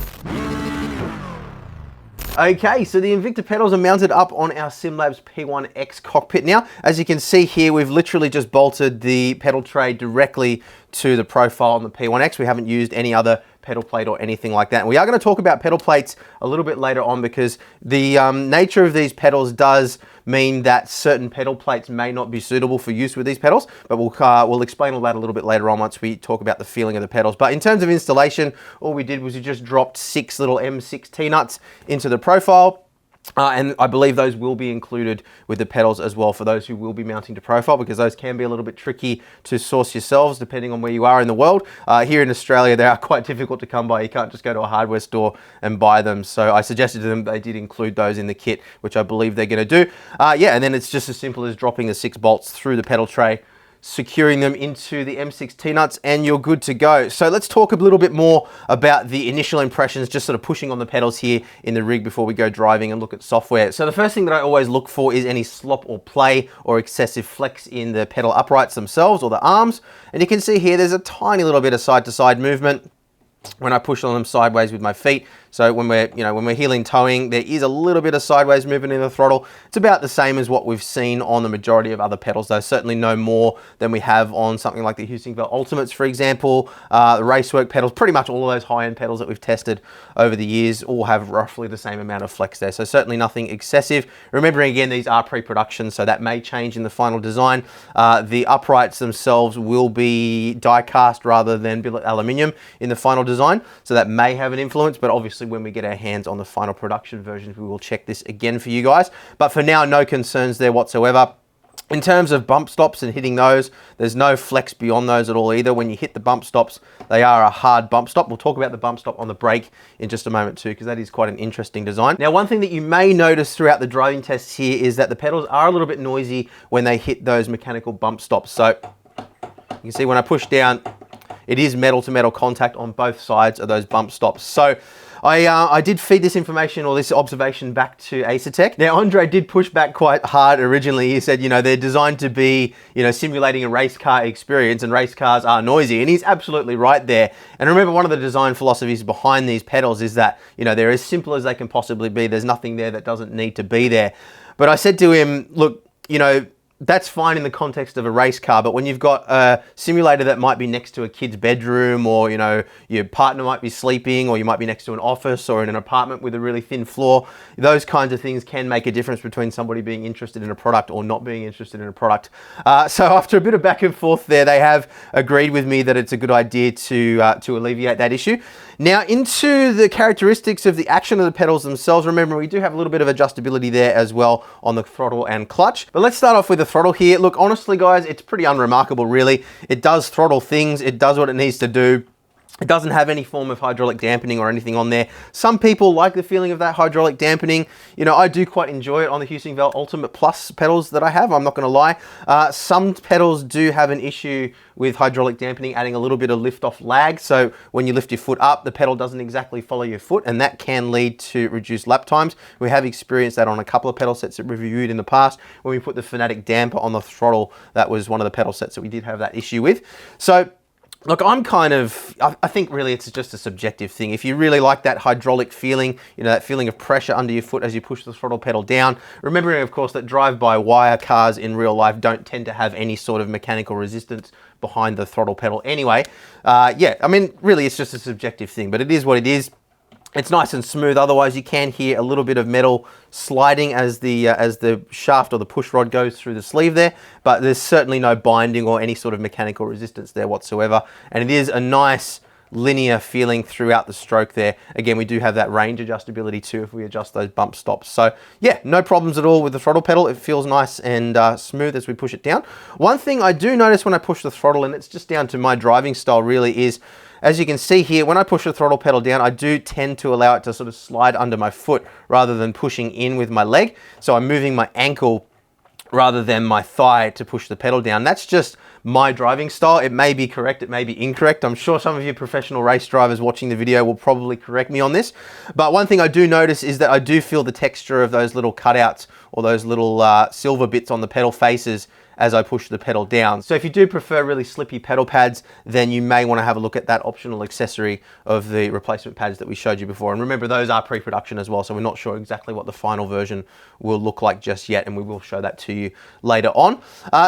Okay, so the Invicta pedals are mounted up on our SimLabs P1X cockpit now. As you can see here, we've literally just bolted the pedal tray directly to the profile on the P1X. We haven't used any other pedal plate or anything like that. And we are going to talk about pedal plates a little bit later on because the nature of these pedals does mean that certain pedal plates may not be suitable for use with these pedals, but we'll explain all that a little bit later on once we talk about the feeling of the pedals. But in terms of installation, all we did was we just dropped 6 little M6 T-nuts into the profile. And I believe those will be included with the pedals as well for those who will be mounting to profile, because those can be a little bit tricky to source yourselves depending on where you are in the world. Here in Australia, they are quite difficult to come by. You can't just go to a hardware store and buy them. So I suggested to them they did include those in the kit, which I believe they're going to do. Yeah, and then it's just as simple as dropping the 6 bolts through the pedal tray, securing them into the M6 T-nuts, and you're good to go. So let's talk a little bit more about the initial impressions, just sort of pushing on the pedals here in the rig before we go driving and look at software. So the first thing that I always look for is any slop or play or excessive flex in the pedal uprights themselves or the arms. And you can see here there's a tiny little bit of side-to-side movement when I push on them sideways with my feet. So when we're heeling towing, there is a little bit of sideways movement in the throttle. It's about the same as what we've seen on the majority of other pedals, though certainly no more than we have on something like the Invicta Ultimates, for example. The Racework pedals, pretty much all of those high-end pedals that we've tested over the years all have roughly the same amount of flex there. So certainly nothing excessive. Remembering again, these are pre-production, so that may change in the final design. The uprights themselves will be die-cast rather than billet aluminium in the final design, so that may have an influence, but obviously when we get our hands on the final production versions, we will check this again for you guys. But for now, no concerns there whatsoever. In terms of bump stops and hitting those, there's no flex beyond those at all either. When you hit the bump stops, they are a hard bump stop. We'll talk about the bump stop on the brake in just a moment too, because that is quite an interesting design. Now, one thing that you may notice throughout the driving tests here is that the pedals are a little bit noisy when they hit those mechanical bump stops. So you can see when I push down, it is metal to metal contact on both sides of those bump stops. So I did feed this information or this observation back to Asetek. Now, Andre did push back quite hard originally. He said, they're designed to be, simulating a race car experience, and race cars are noisy. And he's absolutely right there. And remember, one of the design philosophies behind these pedals is that, they're as simple as they can possibly be. There's nothing there that doesn't need to be there. But I said to him, look, that's fine in the context of a race car, but when you've got a simulator that might be next to a kid's bedroom, or your partner might be sleeping, or you might be next to an office or in an apartment with a really thin floor, those kinds of things can make a difference between somebody being interested in a product or not being interested in a product. So after a bit of back and forth there, they have agreed with me that it's a good idea to alleviate that issue. Now, into the characteristics of the action of the pedals themselves. Remember, we do have a little bit of adjustability there as well on the throttle and clutch. But let's start off with the throttle here. Look, honestly, guys, it's pretty unremarkable, really. It does throttle things. It does what it needs to do. It doesn't have any form of hydraulic dampening or anything on there. Some people like the feeling of that hydraulic dampening. I do quite enjoy it on the Invicta Ultimate Plus pedals that I have, I'm not going to lie. Some pedals do have an issue with hydraulic dampening, adding a little bit of lift-off lag. So when you lift your foot up, the pedal doesn't exactly follow your foot, and that can lead to reduced lap times. We have experienced that on a couple of pedal sets that we've reviewed in the past. When we put the Fanatic damper on the throttle, that was one of the pedal sets that we did have that issue with. So look, I think really it's just a subjective thing. If you really like that hydraulic feeling, that feeling of pressure under your foot as you push the throttle pedal down, remembering, of course, that drive-by-wire cars in real life don't tend to have any sort of mechanical resistance behind the throttle pedal anyway. Yeah, I mean, really it's just a subjective thing, but it is what it is. It's nice and smooth. Otherwise, you can hear a little bit of metal sliding as the shaft or the push rod goes through the sleeve there, but there's certainly no binding or any sort of mechanical resistance there whatsoever. And it is a nice linear feeling throughout the stroke there. Again, we do have that range adjustability too if we adjust those bump stops. So yeah, no problems at all with the throttle pedal. It feels nice and smooth as we push it down. One thing I do notice when I push the throttle, and it's just down to my driving style really, is as you can see here, when I push the throttle pedal down, I do tend to allow it to sort of slide under my foot rather than pushing in with my leg. So I'm moving my ankle rather than my thigh to push the pedal down. That's just my driving style. It may be correct, it may be incorrect. I'm sure some of you professional race drivers watching the video will probably correct me on this. But one thing I do notice is that I do feel the texture of those little cutouts or those little silver bits on the pedal faces as I push the pedal down. So if you do prefer really slippy pedal pads, then you may want to have a look at that optional accessory of the replacement pads that we showed you before. And remember, those are pre-production as well, so we're not sure exactly what the final version will look like just yet, and we will show that to you later on.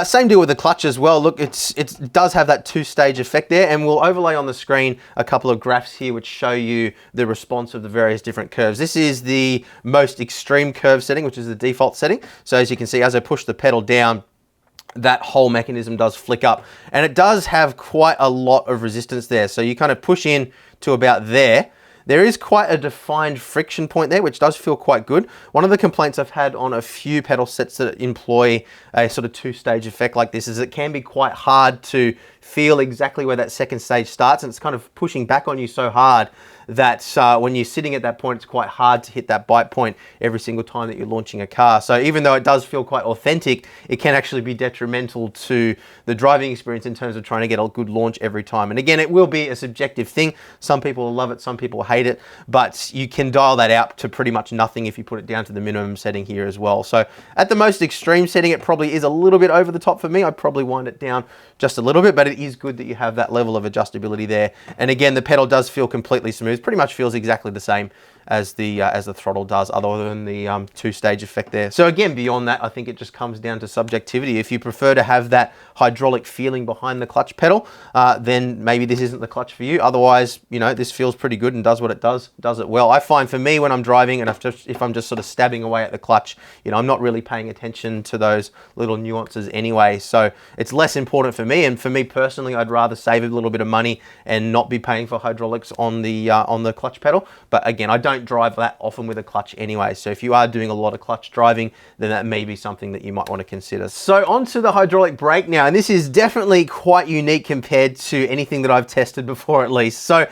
Same deal with the clutch as well. Look, it does have that two-stage effect there, and we'll overlay on the screen a couple of graphs here which show you the response of the various different curves. This is the most extreme curve setting, which is the default setting. So as you can see, as I push the pedal down, that whole mechanism does flick up, and it does have quite a lot of resistance there. So you kind of push in to about there, there is quite a defined friction point there, which does feel quite good. One of the complaints I've had on a few pedal sets that employ a sort of two-stage effect like this is it can be quite hard to feel exactly where that second stage starts, and it's kind of pushing back on you so hard that when you're sitting at that point, it's quite hard to hit that bite point every single time that you're launching a car. So even though it does feel quite authentic, it can actually be detrimental to the driving experience in terms of trying to get a good launch every time. And again, it will be a subjective thing. Some people will love it, some people hate it, but you can dial that out to pretty much nothing if you put it down to the minimum setting here as well. So at the most extreme setting, it probably is a little bit over the top for me. I'd probably wind it down just a little bit, but it is good that you have that level of adjustability there. And again, the pedal does feel completely smooth. Pretty much feels exactly the same as the throttle does, other than the two-stage effect there. So again, beyond that, I think it just comes down to subjectivity. If you prefer to have that hydraulic feeling behind the clutch pedal, then maybe this isn't the clutch for you. Otherwise, you know, this feels pretty good and does what it does it well. I find for me when I'm driving and if I'm just sort of stabbing away at the clutch, you know, I'm not really paying attention to those little nuances anyway. So it's less important for me. And for me personally, I'd rather save a little bit of money and not be paying for hydraulics on the clutch pedal. But again, I don't drive that often with a clutch anyway. So if you are doing a lot of clutch driving, then that may be something that you might want to consider. So onto the hydraulic brake now, and this is definitely quite unique compared to anything that I've tested before, at least. So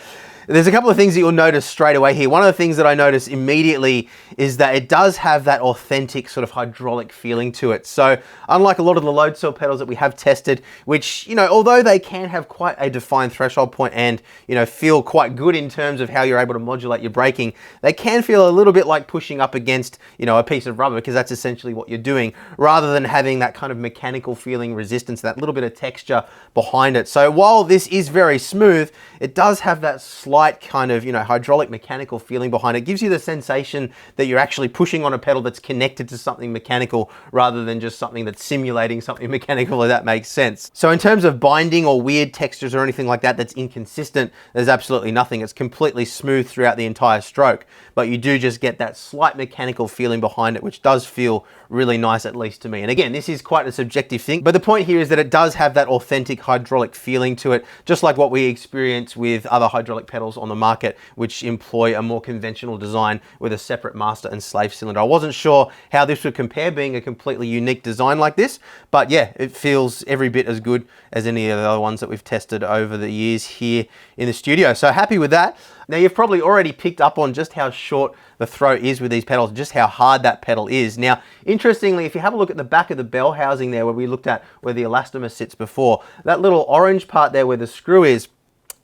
there's a couple of things that you'll notice straight away here. One of the things that I notice immediately is that it does have that authentic sort of hydraulic feeling to it. So unlike a lot of the load cell pedals that we have tested, which, you know, although they can have quite a defined threshold point and, you know, feel quite good in terms of how you're able to modulate your braking, they can feel a little bit like pushing up against, you know, a piece of rubber, because that's essentially what you're doing, rather than having that kind of mechanical feeling resistance, that little bit of texture behind it. So while this is very smooth, it does have that slight kind of, you know, hydraulic mechanical feeling behind it. It gives you the sensation that you're actually pushing on a pedal that's connected to something mechanical rather than just something that's simulating something mechanical, if that makes sense. So in terms of binding or weird textures or anything like that that's inconsistent, there's absolutely nothing. It's completely smooth throughout the entire stroke, but you do just get that slight mechanical feeling behind it, which does feel really nice, at least to me. And again, this is quite a subjective thing, but the point here is that it does have that authentic hydraulic feeling to it, just like what we experience with other hydraulic pedals on the market, which employ a more conventional design with a separate master and slave cylinder. I wasn't sure how this would compare being a completely unique design like this, but yeah, it feels every bit as good as any of the other ones that we've tested over the years here in the studio. So happy with that. Now you've probably already picked up on just how short the throw is with these pedals, just how hard that pedal is. Now, interestingly, if you have a look at the back of the bell housing there where we looked at where the elastomer sits before, that little orange part there where the screw is,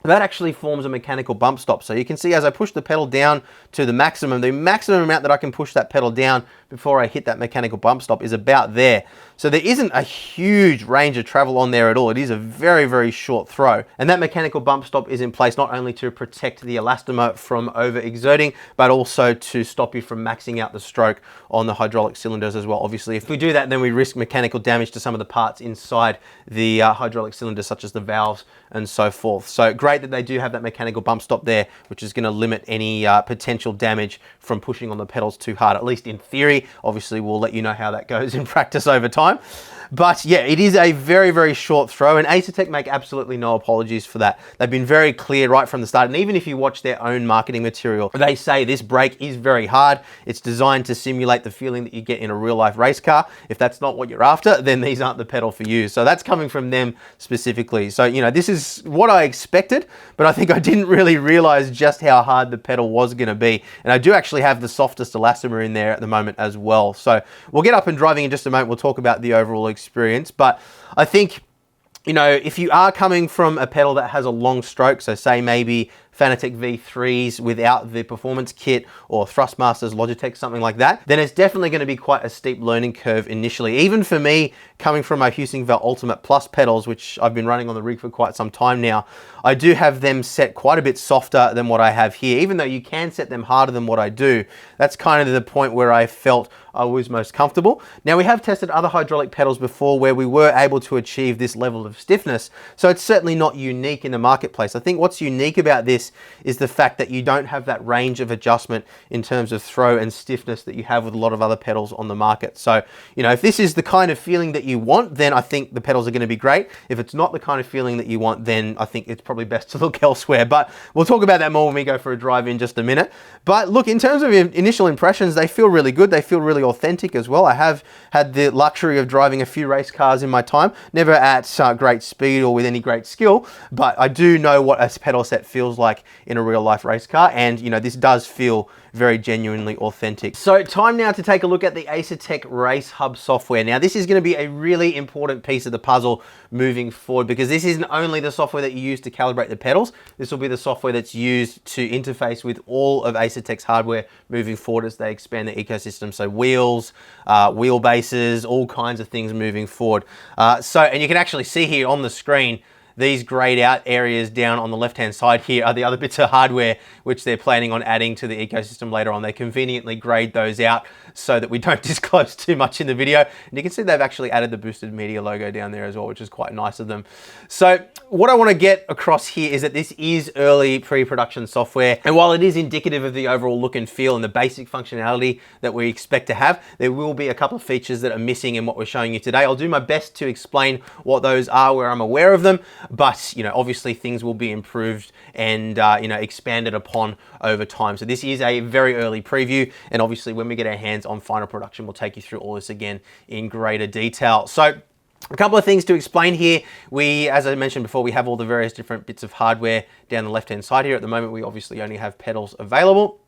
that actually forms a mechanical bump stop. So you can see as I push the pedal down to the maximum amount that I can push that pedal down before I hit that mechanical bump stop is about there. So there isn't a huge range of travel on there at all. It is a very, very short throw. And that mechanical bump stop is in place not only to protect the elastomer from overexerting, but also to stop you from maxing out the stroke on the hydraulic cylinders as well. Obviously, if we do that, then we risk mechanical damage to some of the parts inside the hydraulic cylinders, such as the valves and so forth. So great that they do have that mechanical bump stop there, which is going to limit any potential damage from pushing on the pedals too hard, at least in theory. Obviously, we'll let you know how that goes in practice over time. But yeah, it is a very, very short throw, and Asetek make absolutely no apologies for that. They've been very clear right from the start, and even if you watch their own marketing material, they say this brake is very hard. It's designed to simulate the feeling that you get in a real life race car. If that's not what you're after, then these aren't the pedal for you. So that's coming from them specifically. So, you know, this is what I expected, but I think I didn't really realize just how hard the pedal was going to be. And I do actually have the softest elastomer in there at the moment as well. So we'll get up and driving in just a moment. We'll talk about the overall experience, but I think, you know, if you are coming from a pedal that has a long stroke, so say maybe Fanatec V3s without the performance kit, or Thrustmasters, Logitech, something like that, then it's definitely going to be quite a steep learning curve initially. Even for me, coming from my Husingvarel Ultimate Plus pedals, which I've been running on the rig for quite some time now, I do have them set quite a bit softer than what I have here. Even though you can set them harder than what I do, that's kind of the point where I felt I was most comfortable. Now, we have tested other hydraulic pedals before where we were able to achieve this level of stiffness, so it's certainly not unique in the marketplace. I think what's unique about this this is the fact that you don't have that range of adjustment in terms of throw and stiffness that you have with a lot of other pedals on the market. So, you know, if this is the kind of feeling that you want, then I think the pedals are going to be great. If it's not the kind of feeling that you want, then I think it's probably best to look elsewhere. But we'll talk about that more when we go for a drive in just a minute. But look, in terms of initial impressions, they feel really good. They feel really authentic as well. I have had the luxury of driving a few race cars in my time, never at great speed or with any great skill, but I do know what a pedal set feels like in a real life race car. And, you know, this does feel very genuinely authentic. So time now to take a look at the Asetek Racehub software. Now this is going to be a really important piece of the puzzle moving forward, because this isn't only the software that you use to calibrate the pedals, this will be the software that's used to interface with all of Asetek's hardware moving forward as they expand the ecosystem. So wheels, wheelbases, all kinds of things moving forward. And you can actually see here on the screen, these grayed out areas down on the left-hand side here are the other bits of hardware which they're planning on adding to the ecosystem later on. They conveniently grayed those out so that we don't disclose too much in the video. And you can see they've actually added the Boosted Media logo down there as well, which is quite nice of them. So what I want to get across here is that this is early pre-production software. And while it is indicative of the overall look and feel and the basic functionality that we expect to have, there will be a couple of features that are missing in what we're showing you today. I'll do my best to explain what those are where I'm aware of them. But, you know, obviously things will be improved and, you know, expanded upon over time. So this is a very early preview. And obviously when we get our hands on final production, we'll take you through all this again in greater detail. So a couple of things to explain here. As I mentioned before, we have all the various different bits of hardware down the left-hand side here. At the moment, we obviously only have pedals available.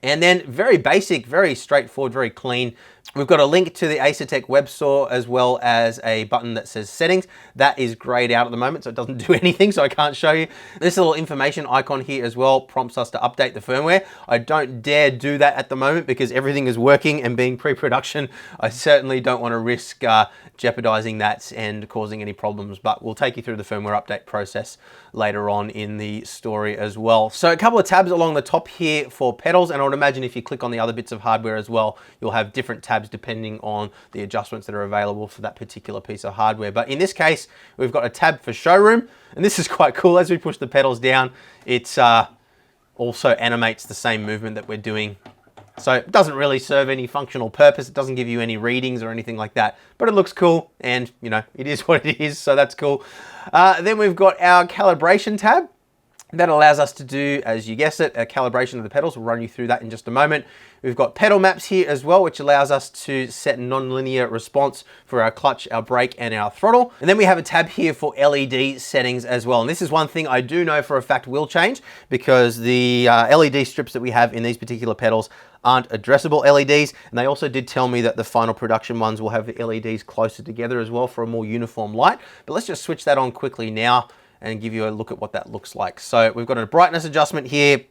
And then very basic, very straightforward, very clean. We've got a link to the Asetek web store as well as a button that says settings. That is grayed out at the moment, so it doesn't do anything, so I can't show you. This little information icon here as well prompts us to update the firmware. I don't dare do that at the moment because everything is working and being pre-production. I certainly don't want to risk jeopardizing that and causing any problems, but we'll take you through the firmware update process later on in the story as well. So a couple of tabs along the top here for pedals, and I would imagine if you click on the other bits of hardware as well, you'll have different tabs depending on the adjustments that are available for that particular piece of hardware. But in this case, we've got a tab for showroom, and this is quite cool. As we push the pedals down, it also animates the same movement that we're doing. So it doesn't really serve any functional purpose. It doesn't give you any readings or anything like that, but it looks cool, and you know, it is what it is, so that's cool. Then we've got our calibration tab. That allows us to do, as you guessed it, a calibration of the pedals. We'll run you through that in just a moment. We've got pedal maps here as well, which allows us to set non-linear response for our clutch, our brake, and our throttle. And then we have a tab here for LED settings as well. And this is one thing I do know for a fact will change, because the LED strips that we have in these particular pedals aren't addressable LEDs. And they also did tell me that the final production ones will have the LEDs closer together as well for a more uniform light. But let's just switch that on quickly now and give you a look at what that looks like. So we've got a brightness adjustment here.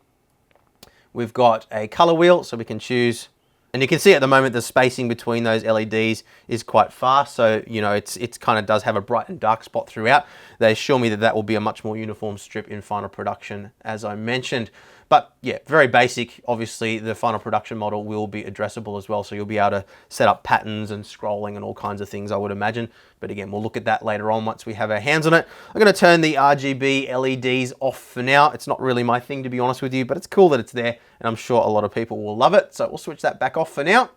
We've got a color wheel, so we can choose. And you can see at the moment the spacing between those LEDs is quite fast. So, you know, it's kind of does have a bright and dark spot throughout. They assure me that that will be a much more uniform strip in final production, as I mentioned. But yeah, very basic. Obviously, the final production model will be addressable as well. So you'll be able to set up patterns and scrolling and all kinds of things, I would imagine. But again, we'll look at that later on once we have our hands on it. I'm going to turn the RGB LEDs off for now. It's not really my thing, to be honest with you, but it's cool that it's there, and I'm sure a lot of people will love it. So we'll switch that back off for now.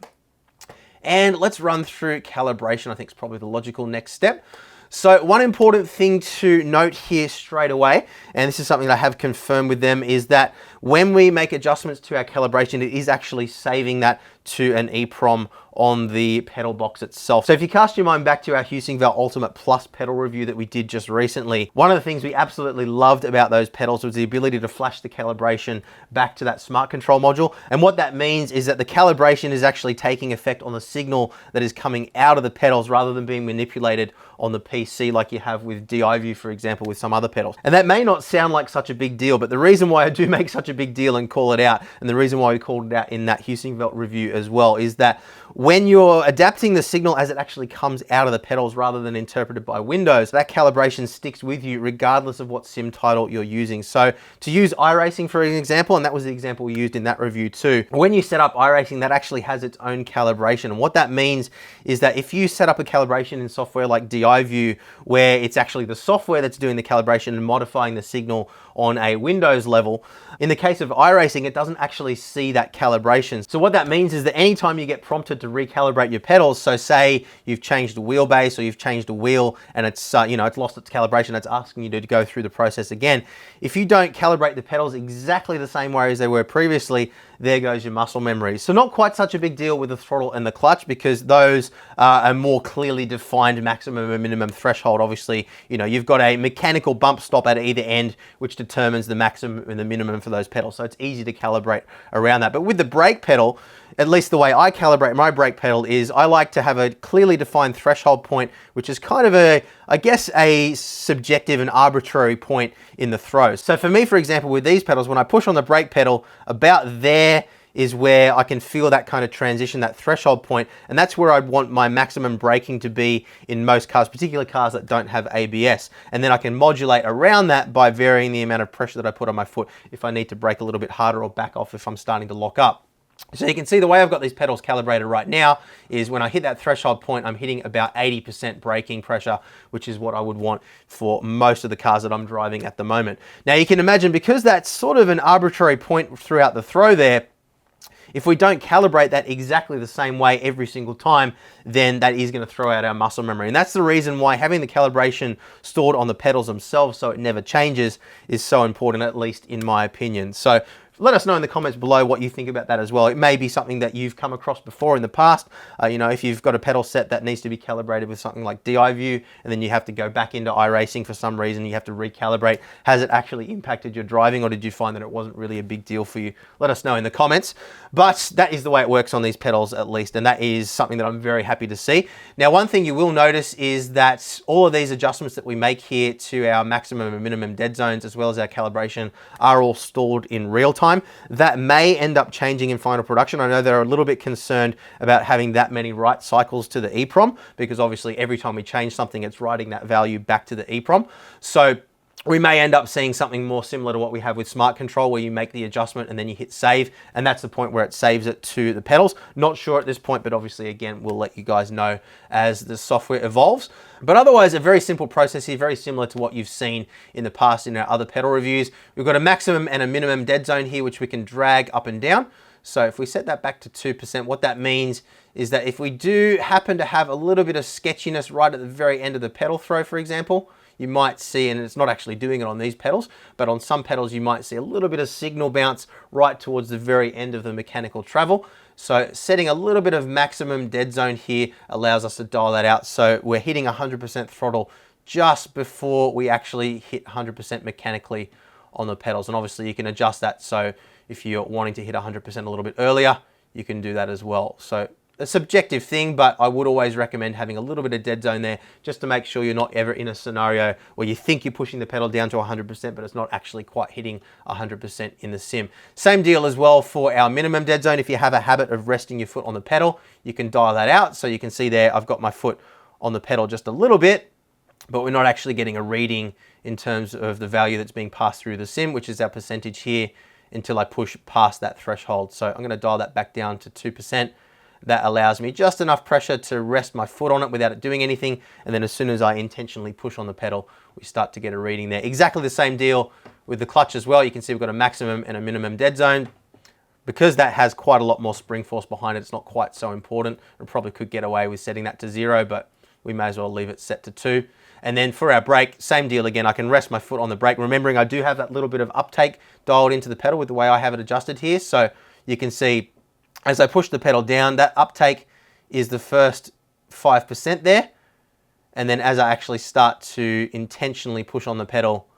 And let's run through calibration. I think is probably the logical next step. So one important thing to note here straight away, and this is something that I have confirmed with them, is that when we make adjustments to our calibration, it is actually saving that to an EEPROM on the pedal box itself. So if you cast your mind back to our Husingval Ultimate Plus pedal review that we did just recently, one of the things we absolutely loved about those pedals was the ability to flash the calibration back to that smart control module. And what that means is that the calibration is actually taking effect on the signal that is coming out of the pedals rather than being manipulated on the PC like you have with DiView, for example, with some other pedals. And that may not sound like such a big deal, but the reason why I do make such a big deal and call it out, and the reason why we called it out in that Husingval review as well, is that when you're adapting the signal as it actually comes out of the pedals rather than interpreted by Windows, that calibration sticks with you regardless of what sim title you're using. So to use iRacing for an example, and that was the example we used in that review too, when you set up iRacing, that actually has its own calibration. And what that means is that if you set up a calibration in software like DiView, where it's actually the software that's doing the calibration and modifying the signal on a Windows level, in the case of iRacing, it doesn't actually see that calibration. So what that means is that anytime you get prompted to recalibrate your pedals, so say you've changed a wheelbase or you've changed a wheel and it's it's lost its calibration, it's asking you to go through the process again. If you don't calibrate the pedals exactly the same way as they were previously, there goes your muscle memory. So not quite such a big deal with the throttle and the clutch, because those are more clearly defined maximum and minimum threshold. Obviously, you've got a mechanical bump stop at either end, which determines the maximum and the minimum for those pedals. So it's easy to calibrate around that. But with the brake pedal, at least the way I calibrate my brake pedal is I like to have a clearly defined threshold point, which is kind of a subjective and arbitrary point in the throw. So for me, for example, with these pedals, when I push on the brake pedal, about there is where I can feel that kind of transition, that threshold point, and that's where I'd want my maximum braking to be in most cars, particularly cars that don't have ABS. And then I can modulate around that by varying the amount of pressure that I put on my foot if I need to brake a little bit harder or back off if I'm starting to lock up. So you can see the way I've got these pedals calibrated right now is when I hit that threshold point, I'm hitting about 80% braking pressure, which is what I would want for most of the cars that I'm driving at the moment. Now you can imagine, because that's sort of an arbitrary point throughout the throw there, if we don't calibrate that exactly the same way every single time, then that is going to throw out our muscle memory. And that's the reason why having the calibration stored on the pedals themselves so it never changes is so important, at least in my opinion. So let us know in the comments below what you think about that as well. It may be something that you've come across before in the past. If you've got a pedal set that needs to be calibrated with something like DiView, and then you have to go back into iRacing for some reason, you have to recalibrate. Has it actually impacted your driving, or did you find that it wasn't really a big deal for you? Let us know in the comments. But that is the way it works on these pedals, at least, and that is something that I'm very happy to see. Now, one thing you will notice is that all of these adjustments that we make here to our maximum and minimum dead zones, as well as our calibration, are all stored in real time. That may end up changing in final production. I know they're a little bit concerned about having that many write cycles to the EEPROM, because obviously every time we change something, it's writing that value back to the EEPROM. So we may end up seeing something more similar to what we have with Smart Control, where you make the adjustment and then you hit save, and that's the point where it saves it to the pedals. Not sure at this point, but obviously, again, we'll let you guys know as the software evolves. But otherwise, a very simple process here, very similar to what you've seen in the past in our other pedal reviews. We've got a maximum and a minimum dead zone here, which we can drag up and down. So if we set that back to 2%, what that means is that if we do happen to have a little bit of sketchiness right at the very end of the pedal throw, for example, you might see, and it's not actually doing it on these pedals, but on some pedals you might see a little bit of signal bounce right towards the very end of the mechanical travel. So setting a little bit of maximum dead zone here allows us to dial that out. So we're hitting 100% throttle just before we actually hit 100% mechanically on the pedals. And obviously you can adjust that. So if you're wanting to hit 100% a little bit earlier, you can do that as well. So a subjective thing, but I would always recommend having a little bit of dead zone there, just to make sure you're not ever in a scenario where you think you're pushing the pedal down to 100%, but it's not actually quite hitting 100% in the sim. Same deal as well for our minimum dead zone. If you have a habit of resting your foot on the pedal, you can dial that out. So you can see there, I've got my foot on the pedal just a little bit, but we're not actually getting a reading in terms of the value that's being passed through the sim, which is our percentage here, until I push past that threshold. So I'm going to dial that back down to 2%. That allows me just enough pressure to rest my foot on it without it doing anything. And then as soon as I intentionally push on the pedal, we start to get a reading there. Exactly the same deal with the clutch as well. You can see we've got a maximum and a minimum dead zone. Because that has quite a lot more spring force behind it, it's not quite so important. We probably could get away with setting that to 0, but we may as well leave it set to 2. And then for our brake, same deal again. I can rest my foot on the brake, remembering I do have that little bit of uptake dialed into the pedal with the way I have it adjusted here. So you can see as I push the pedal down, that uptake is the first 5% there. And then as I actually start to intentionally push on the pedal,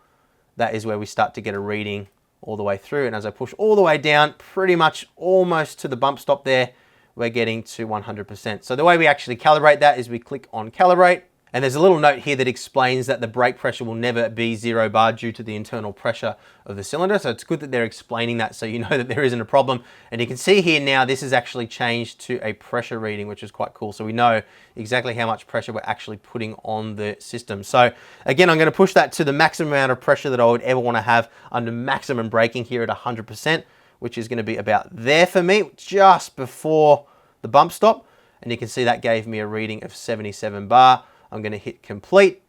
that is where we start to get a reading all the way through. And as I push all the way down, pretty much almost to the bump stop there, we're getting to 100%. So the way we actually calibrate that is we click on Calibrate, And there's a little note here that explains that the brake pressure will never be 0 bar due to the internal pressure of the cylinder. So it's good that they're explaining that so you know that there isn't a problem. And you can see here now, this is actually changed to a pressure reading, which is quite cool. So we know exactly how much pressure we're actually putting on the system. So again, I'm going to push that to the maximum amount of pressure that I would ever want to have under maximum braking here at 100%, which is going to be about there for me, just before the bump stop. And you can see that gave me a reading of 77 bar. I'm going to hit complete.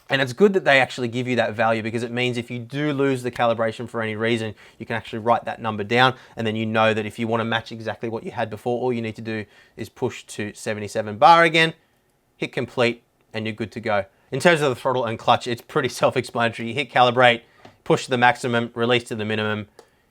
And it's good that they actually give you that value, because it means if you do lose the calibration for any reason, you can actually write that number down. And then you know that if you want to match exactly what you had before, all you need to do is push to 77 bar again, hit complete, and you're good to go. In terms of the throttle and clutch, it's pretty self-explanatory. You hit calibrate, push to the maximum, release to the minimum,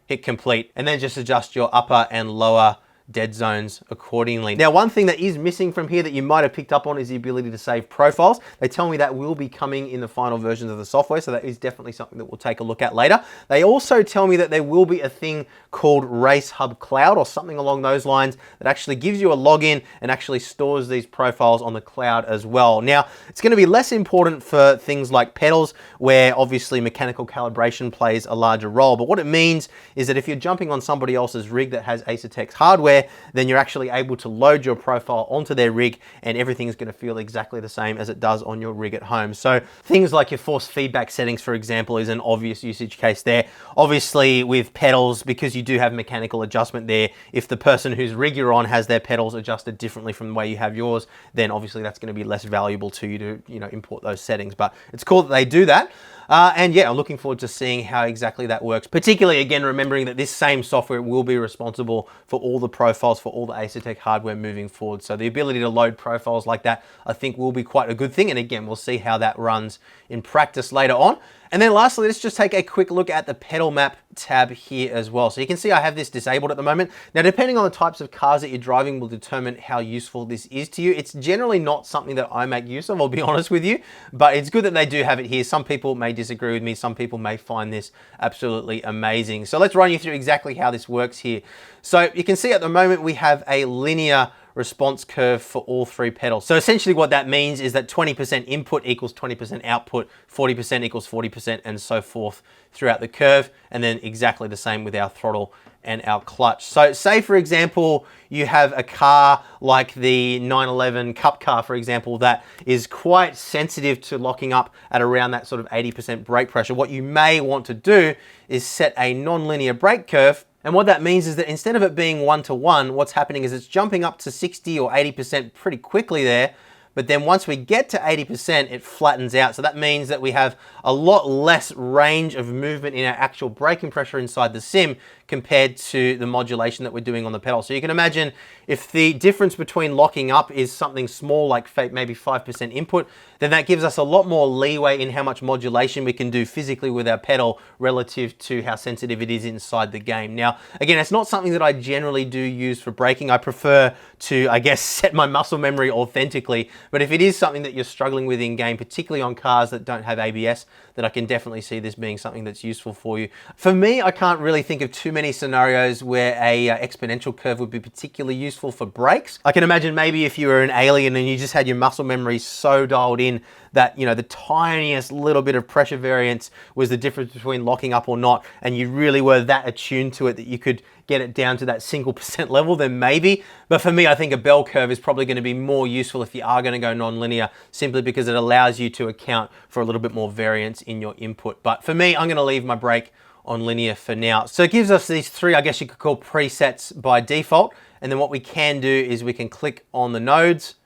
hit complete, and then just adjust your upper and lower dead zones accordingly. Now, one thing that is missing from here that you might have picked up on is the ability to save profiles. They tell me that will be coming in the final versions of the software, so that is definitely something that we'll take a look at later. They also tell me that there will be a thing called Racehub Cloud or something along those lines that actually gives you a login and actually stores these profiles on the cloud as well. Now, it's going to be less important for things like pedals, where obviously mechanical calibration plays a larger role. But what it means is that if you're jumping on somebody else's rig that has Asetek hardware, then you're actually able to load your profile onto their rig and everything is going to feel exactly the same as it does on your rig at home. So things like your force feedback settings, for example, is an obvious usage case there. Obviously with pedals, because you do have mechanical adjustment there, if the person whose rig you're on has their pedals adjusted differently from the way you have yours, then obviously that's going to be less valuable to you to, import those settings. But it's cool that they do that. And yeah, I'm looking forward to seeing how exactly that works. Particularly, again, remembering that this same software will be responsible for all the profiles for all the Asetek hardware moving forward. So the ability to load profiles like that, I think, will be quite a good thing. And again, we'll see how that runs in practice later on. And then lastly, let's just take a quick look at the pedal map tab here as well. So you can see I have this disabled at the moment. Now, depending on the types of cars that you're driving will determine how useful this is to you. It's generally not something that I make use of, I'll be honest with you, but it's good that they do have it here. Some people may disagree with me. Some people may find this absolutely amazing. So let's run you through exactly how this works here. So you can see at the moment we have a linear response curve for all three pedals. So essentially what that means is that 20% input equals 20% output, 40% equals 40%, and so forth throughout the curve. And then exactly the same with our throttle and our clutch. So say, for example, you have a car like the 911 Cup car, for example, that is quite sensitive to locking up at around that sort of 80% brake pressure. What you may want to do is set a non-linear brake curve. And what that means is that instead of it being 1-to-1, what's happening is it's jumping up to 60 or 80% pretty quickly there. But then once we get to 80%, it flattens out. So that means that we have a lot less range of movement in our actual braking pressure inside the sim compared to the modulation that we're doing on the pedal. So you can imagine if the difference between locking up is something small, like maybe 5% input, then that gives us a lot more leeway in how much modulation we can do physically with our pedal relative to how sensitive it is inside the game. Now, again, it's not something that I generally do use for braking. I prefer to, I guess, set my muscle memory authentically. But if it is something that you're struggling with in game, particularly on cars that don't have ABS, then I can definitely see this being something that's useful for you. For me, I can't really think of too many scenarios where a exponential curve would be particularly useful for brakes. I can imagine maybe if you were an alien and you just had your muscle memory so dialed in that, the tiniest little bit of pressure variance was the difference between locking up or not, and you really were that attuned to it that you could get it down to that single percent level, then maybe. But for me, I think a bell curve is probably going to be more useful if you are going to go non-linear, simply because it allows you to account for a little bit more variance in your input. But for me, I'm going to leave my brake on linear for now. So it gives us these three, I guess you could call presets by default. And then what we can do is we can click on the nodes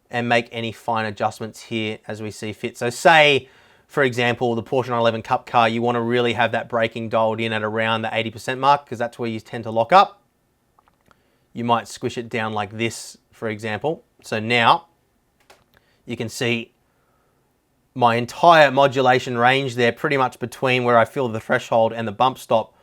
and make any fine adjustments here as we see fit. So say, for example, the Porsche 911 Cup car, you want to really have that braking dialed in at around the 80% mark, because that's where you tend to lock up. You might squish it down like this, for example. So now you can see my entire modulation range there, pretty much between where I feel the threshold and the bump stop,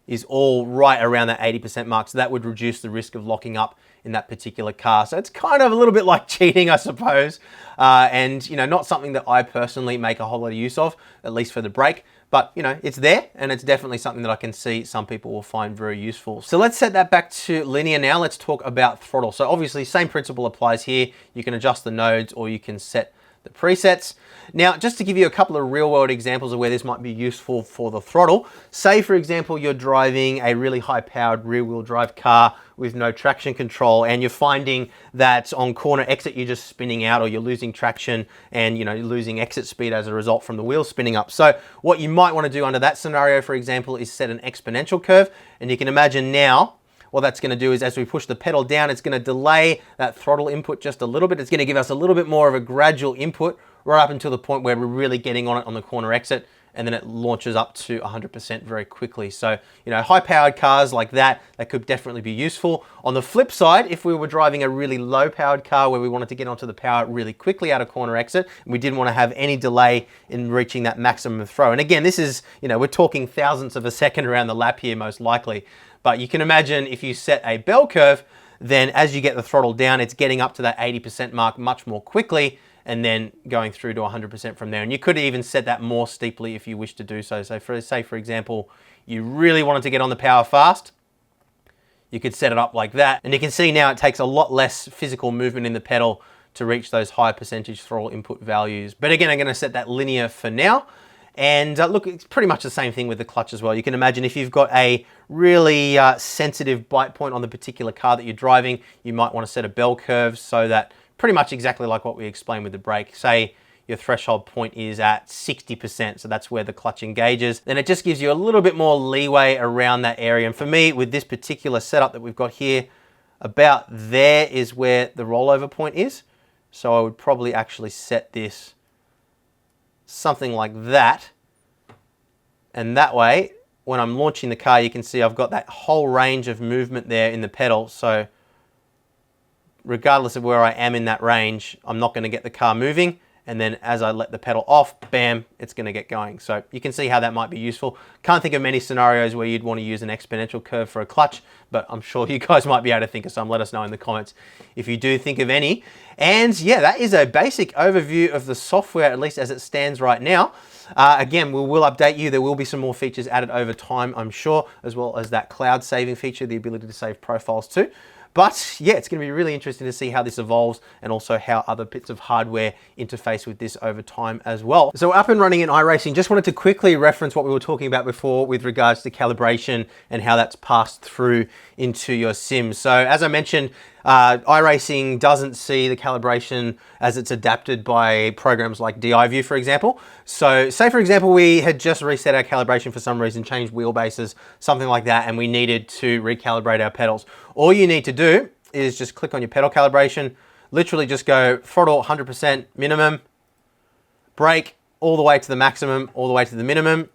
is all right around that 80% mark. So that would reduce the risk of locking up in that particular car. So it's kind of a little bit like cheating, I suppose. And, not something that I personally make a whole lot of use of, at least for the brake. But, it's there, and it's definitely something that I can see some people will find very useful. So let's set that back to linear now. Let's talk about throttle. So obviously, same principle applies here. You can adjust the nodes, or you can set the presets. Now, just to give you a couple of real world examples of where this might be useful for the throttle, say for example, you're driving a really high powered rear wheel drive car with no traction control, and you're finding that on corner exit, you're just spinning out, or you're losing traction and you're losing exit speed as a result from the wheels spinning up. So what you might want to do under that scenario, for example, is set an exponential curve. And you can imagine now, what that's going to do is as we push the pedal down, it's going to delay that throttle input just a little bit. It's going to give us a little bit more of a gradual input right up until the point where we're really getting on it on the corner exit, and then it launches up to 100% very quickly. So, high powered cars like that could definitely be useful. On the flip side, if we were driving a really low powered car where we wanted to get onto the power really quickly out of corner exit, and we didn't want to have any delay in reaching that maximum throw. And again, this is, we're talking thousandths of a second around the lap here, most likely. But you can imagine if you set a bell curve, then as you get the throttle down, it's getting up to that 80% mark much more quickly, and then going through to 100% from there. And you could even set that more steeply if you wish to do so. So say for example, you really wanted to get on the power fast, you could set it up like that. And you can see now it takes a lot less physical movement in the pedal to reach those high percentage throttle input values. But again, I'm going to set that linear for now. And look, it's pretty much the same thing with the clutch as well. You can imagine if you've got a really sensitive bite point on the particular car that you're driving, you might want to set a bell curve so that pretty much exactly like what we explained with the brake. Say your threshold point is at 60%, so that's where the clutch engages. Then it just gives you a little bit more leeway around that area. And for me, with this particular setup that we've got here, about there is where the rollover point is. So I would probably actually set this something like that. And that way, when I'm launching the car, you can see I've got that whole range of movement there in the pedal. So regardless of where I am in that range, I'm not going to get the car moving. And then as I let the pedal off, bam, it's going to get going. So you can see how that might be useful. Can't think of many scenarios where you'd want to use an exponential curve for a clutch, but I'm sure you guys might be able to think of some. Let us know in the comments if you do think of any. And yeah, that is a basic overview of the software, at least as it stands right now. Again, we will update you. There will be some more features added over time, I'm sure, as well as that cloud saving feature, the ability to save profiles too. But yeah, it's going to be really interesting to see how this evolves, and also how other bits of hardware interface with this over time as well. So up and running in iRacing, just wanted to quickly reference what we were talking about before with regards to calibration and how that's passed through into your sim. So as I mentioned, iRacing doesn't see the calibration as it's adapted by programs like DiView, for example. So say for example, we had just reset our calibration for some reason, changed wheelbases, something like that, and we needed to recalibrate our pedals. All you need to do is just click on your pedal calibration, literally just go throttle 100% minimum, brake all the way to the maximum, all the way to the minimum,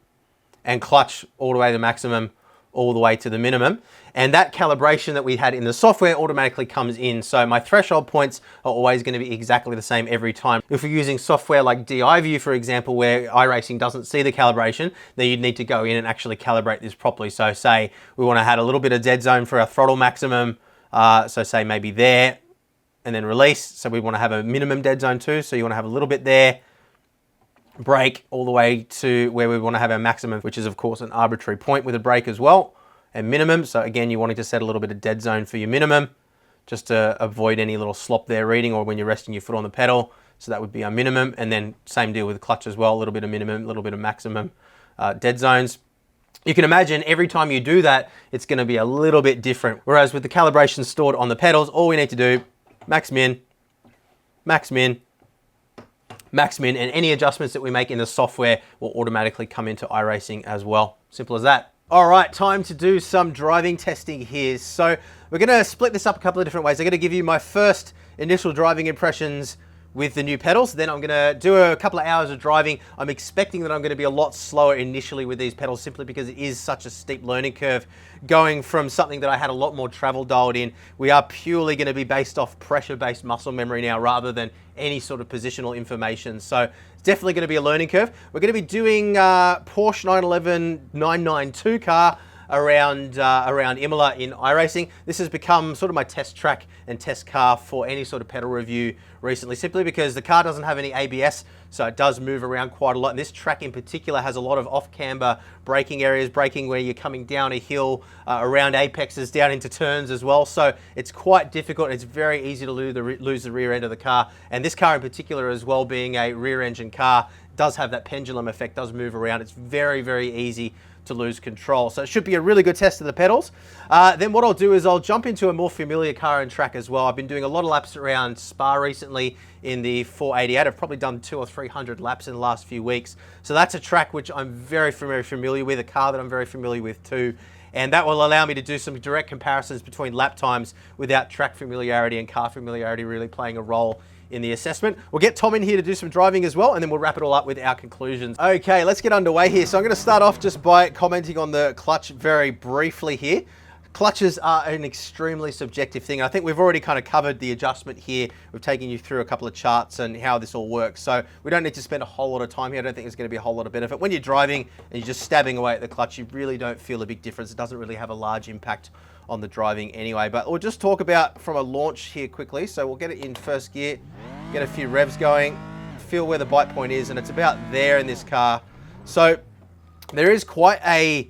and clutch all the way to the maximum, all the way to the minimum. And that calibration that we had in the software automatically comes in. So my threshold points are always going to be exactly the same every time. If we're using software like DiView, for example, where iRacing doesn't see the calibration, then you'd need to go in and actually calibrate this properly. So say we want to add a little bit of dead zone for our throttle maximum. So say maybe there, and then release. So we want to have a minimum dead zone too. So you want to have a little bit there, brake all the way to where we want to have our maximum, which is of course an arbitrary point with a brake as well, and minimum. So again, you're wanting to set a little bit of dead zone for your minimum, just to avoid any little slop there reading, or when you're resting your foot on the pedal. So that would be our minimum. And then same deal with the clutch as well, a little bit of minimum, a little bit of maximum dead zones. You can imagine every time you do that, it's going to be a little bit different. Whereas with the calibration stored on the pedals, all we need to do, max min, max min, max min, and any adjustments that we make in the software will automatically come into iRacing as well. Simple as that. All right, time to do some driving testing here. So we're going to split this up a couple of different ways. I'm going to give you my first initial driving impressions with the new pedals. Then I'm going to do a couple of hours of driving. I'm expecting that I'm going to be a lot slower initially with these pedals, simply because it is such a steep learning curve. Going from something that I had a lot more travel dialed in, we are purely going to be based off pressure-based muscle memory now, rather than any sort of positional information. So it's definitely going to be a learning curve. We're going to be doing Porsche 911 992 car. around Imola in iRacing. This has become sort of my test track and test car for any sort of pedal review recently, simply because the car doesn't have any ABS, so it does move around quite a lot. And this track in particular has a lot of off-camber braking areas, braking where you're coming down a hill, around apexes, down into turns as well. So it's quite difficult. It's very easy to lose the rear end of the car. And this car in particular as well, being a rear engine car, does have that pendulum effect, does move around. It's very, very easy to lose control. So it should be a really good test of the pedals. Then what I'll do is I'll jump into a more familiar car and track as well. I've been doing a lot of laps around Spa recently in the 488. I've probably done 200 or 300 laps in the last few weeks. So that's a track which I'm very familiar with, a car that I'm very familiar with too. And that will allow me to do some direct comparisons between lap times without track familiarity and car familiarity really playing a role in the assessment. We'll get Tom in here to do some driving as well, and then we'll wrap it all up with our conclusions. Okay, let's get underway here. So I'm going to start off just by commenting on the clutch very briefly here. Clutches are an extremely subjective thing. I think we've already kind of covered the adjustment here. We've taken you through a couple of charts and how this all works. So we don't need to spend a whole lot of time here. I don't think there's going to be a whole lot of benefit. When you're driving and you're just stabbing away at the clutch, you really don't feel a big difference. It doesn't really have a large impact on the driving anyway. But we'll just talk about from a launch here quickly. So we'll get it in first gear, get a few revs going, feel where the bite point is, and it's about there in this car. So there is quite a,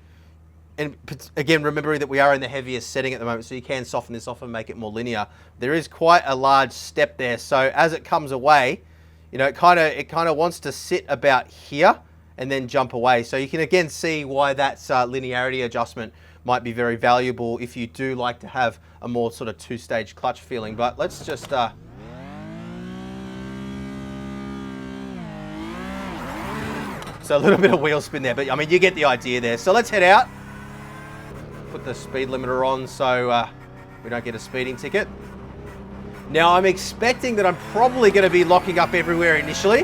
and again, remembering that we are in the heaviest setting at the moment, so you can soften this off and make it more linear. There is quite a large step there. So as it comes away, you know, it kind of wants to sit about here and then jump away. So you can again see why that linearity adjustment might be very valuable if you do like to have a more sort of two-stage clutch feeling. But let's just so a little bit of wheel spin there, but I mean, you get the idea there. So let's head out. Put the speed limiter on so we don't get a speeding ticket. Now I'm expecting that I'm probably going to be locking up everywhere initially,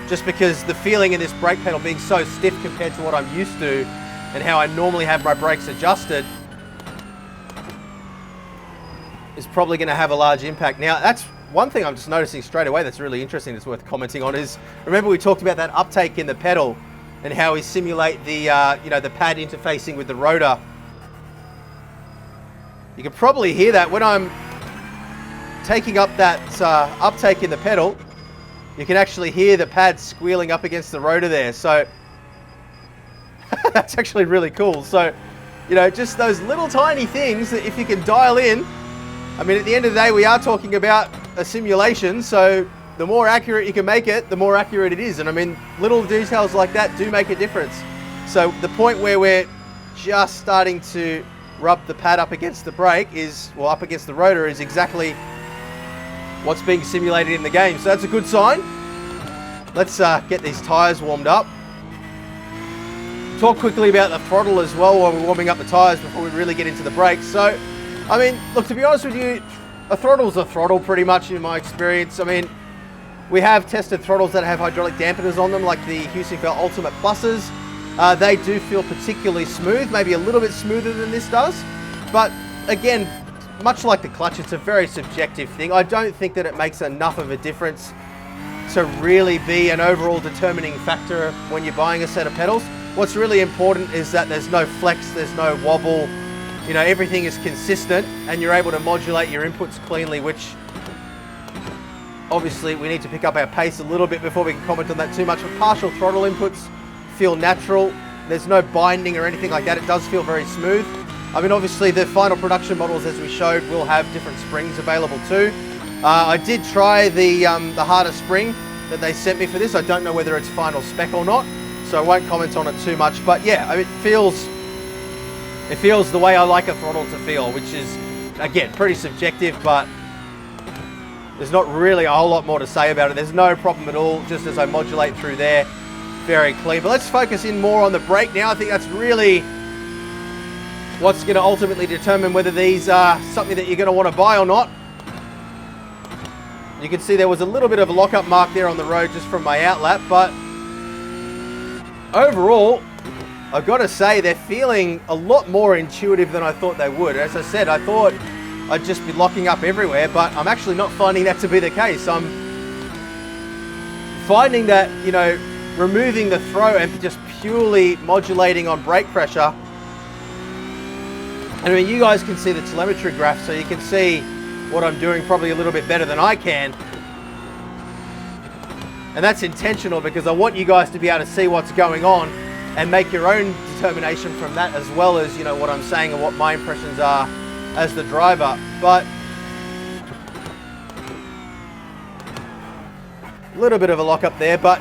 just because the feeling in this brake pedal being so stiff compared to what I'm used to and how I normally have my brakes adjusted is probably going to have a large impact. Now that's one thing I'm just noticing straight away that's really interesting, that's worth commenting on, is remember we talked about that uptake in the pedal and how we simulate the you know, the pad interfacing with the rotor. You can probably hear that when I'm taking up that uptake in the pedal. You can actually hear the pad squealing up against the rotor there. So that's actually really cool. So, you know, just those little tiny things that if you can dial in, I mean, at the end of the day, we are talking about a simulation. So the more accurate you can make it, the more accurate it is. And I mean, little details like that do make a difference. So the point where we're just starting to rub the pad up against the brake is, well, up against the rotor, is exactly what's being simulated in the game. So that's a good sign. Let's get these tires warmed up. Talk quickly about the throttle as well while we're warming up the tires before we really get into the brakes. So, I mean, look, to be honest with you, a throttle's a throttle pretty much in my experience. I mean, we have tested throttles that have hydraulic dampeners on them, like the Husingfeld Ultimate Pluses. They do feel particularly smooth, maybe a little bit smoother than this does. But again, much like the clutch, it's a very subjective thing. I don't think that it makes enough of a difference to really be an overall determining factor when you're buying a set of pedals. What's really important is that there's no flex, there's no wobble, you know, everything is consistent and you're able to modulate your inputs cleanly, which obviously we need to pick up our pace a little bit before we can comment on that too much. But partial throttle inputs feel natural. There's no binding or anything like that. It does feel very smooth. I mean, obviously the final production models, as we showed, will have different springs available too. I did try the harder spring that they sent me for this. I don't know whether it's final spec or not, so I won't comment on it too much. But yeah, I mean, it feels the way I like a throttle to feel, which is, again, pretty subjective, but there's not really a whole lot more to say about it. There's no problem at all, just as I modulate through there, very clean. But let's focus in more on the brake now. I think that's really what's going to ultimately determine whether these are something that you're going to want to buy or not. You can see there was a little bit of a lockup mark there on the road just from my outlap, but overall, I've got to say they're feeling a lot more intuitive than I thought they would. As I said, I thought I'd just be locking up everywhere, but I'm actually not finding that to be the case. I'm finding that, you know, removing the throw and just purely modulating on brake pressure And I mean, you guys can see the telemetry graph, so you can see what I'm doing probably a little bit better than I can. And that's intentional because I want you guys to be able to see what's going on and make your own determination from that, as well as, you know, what I'm saying and what my impressions are as the driver. But a little bit of a lock up there, but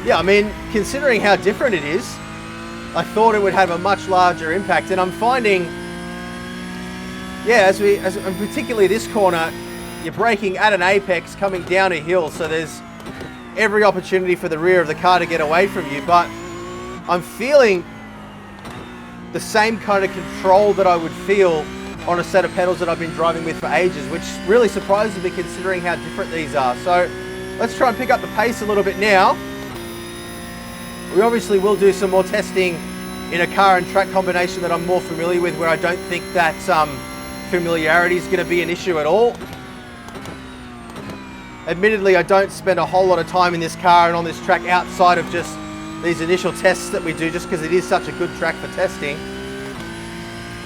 yeah, I mean, considering how different it is, I thought it would have a much larger impact. And I'm finding, yeah, and particularly this corner, you're braking at an apex coming down a hill, so there's every opportunity for the rear of the car to get away from you. But I'm feeling the same kind of control that I would feel on a set of pedals that I've been driving with for ages, which really surprises me considering how different these are. So let's try and pick up the pace a little bit now. We obviously will do some more testing in a car and track combination that I'm more familiar with, where I don't think that familiarity is going to be an issue at all. Admittedly, I don't spend a whole lot of time in this car and on this track outside of just these initial tests that we do, just because it is such a good track for testing.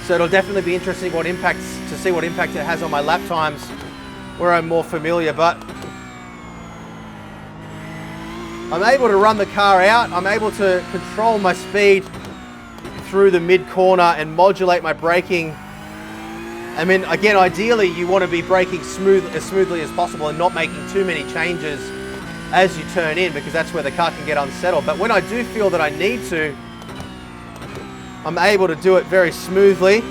So it'll definitely be interesting to see what impact it has on my lap times where I'm more familiar. But I'm able to run the car out. I'm able to control my speed through the mid corner and modulate my braking. I mean, again, ideally you want to be braking as smoothly as possible and not making too many changes as you turn in, because that's where the car can get unsettled. But when I do feel that I need to, I'm able to do it very smoothly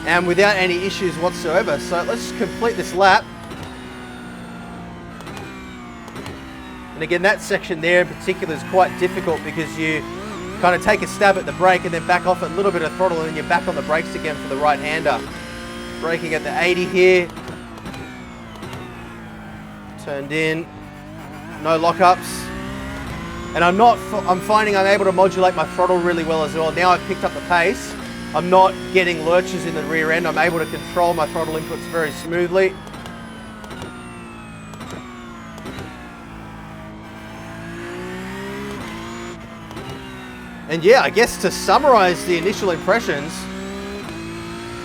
and without any issues whatsoever. So let's complete this lap. And again, that section there in particular is quite difficult because you kind of take a stab at the brake and then back off a little bit of throttle, and then you're back on the brakes again for the right-hander. Braking at the 80 here. Turned in. No lockups. And I'm finding I'm able to modulate my throttle really well as well. Now I've picked up the pace. I'm not getting lurches in the rear end. I'm able to control my throttle inputs very smoothly. And yeah, I guess to summarize the initial impressions,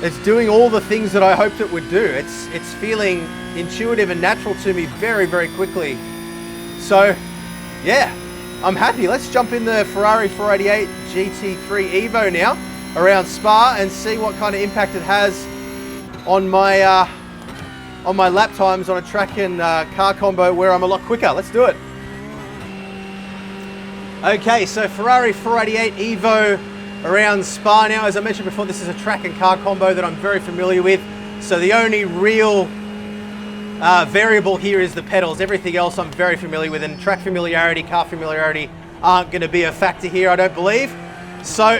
it's doing all the things that I hoped it would do. It's feeling intuitive and natural to me very, very quickly. So yeah, I'm happy. Let's jump in the Ferrari 488 GT3 Evo now around Spa and see what kind of impact it has on my lap times on a track and car combo where I'm a lot quicker. Let's do it. Okay, so Ferrari 488 Evo around Spa now. As I mentioned before, this is a track and car combo that I'm very familiar with. So the only real variable here is the pedals. Everything else I'm very familiar with, and track familiarity, car familiarity aren't going to be a factor here, I don't believe. So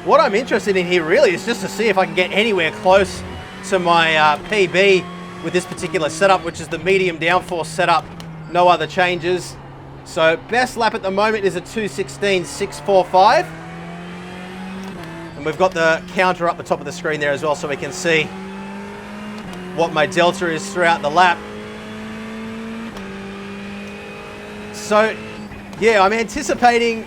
what I'm interested in here really is just to see if I can get anywhere close to my PB with this particular setup, which is the medium downforce setup, no other changes. So best lap at the moment is a 2:16.645. And we've got the counter up the top of the screen there as well, so we can see what my delta is throughout the lap. So yeah, I'm anticipating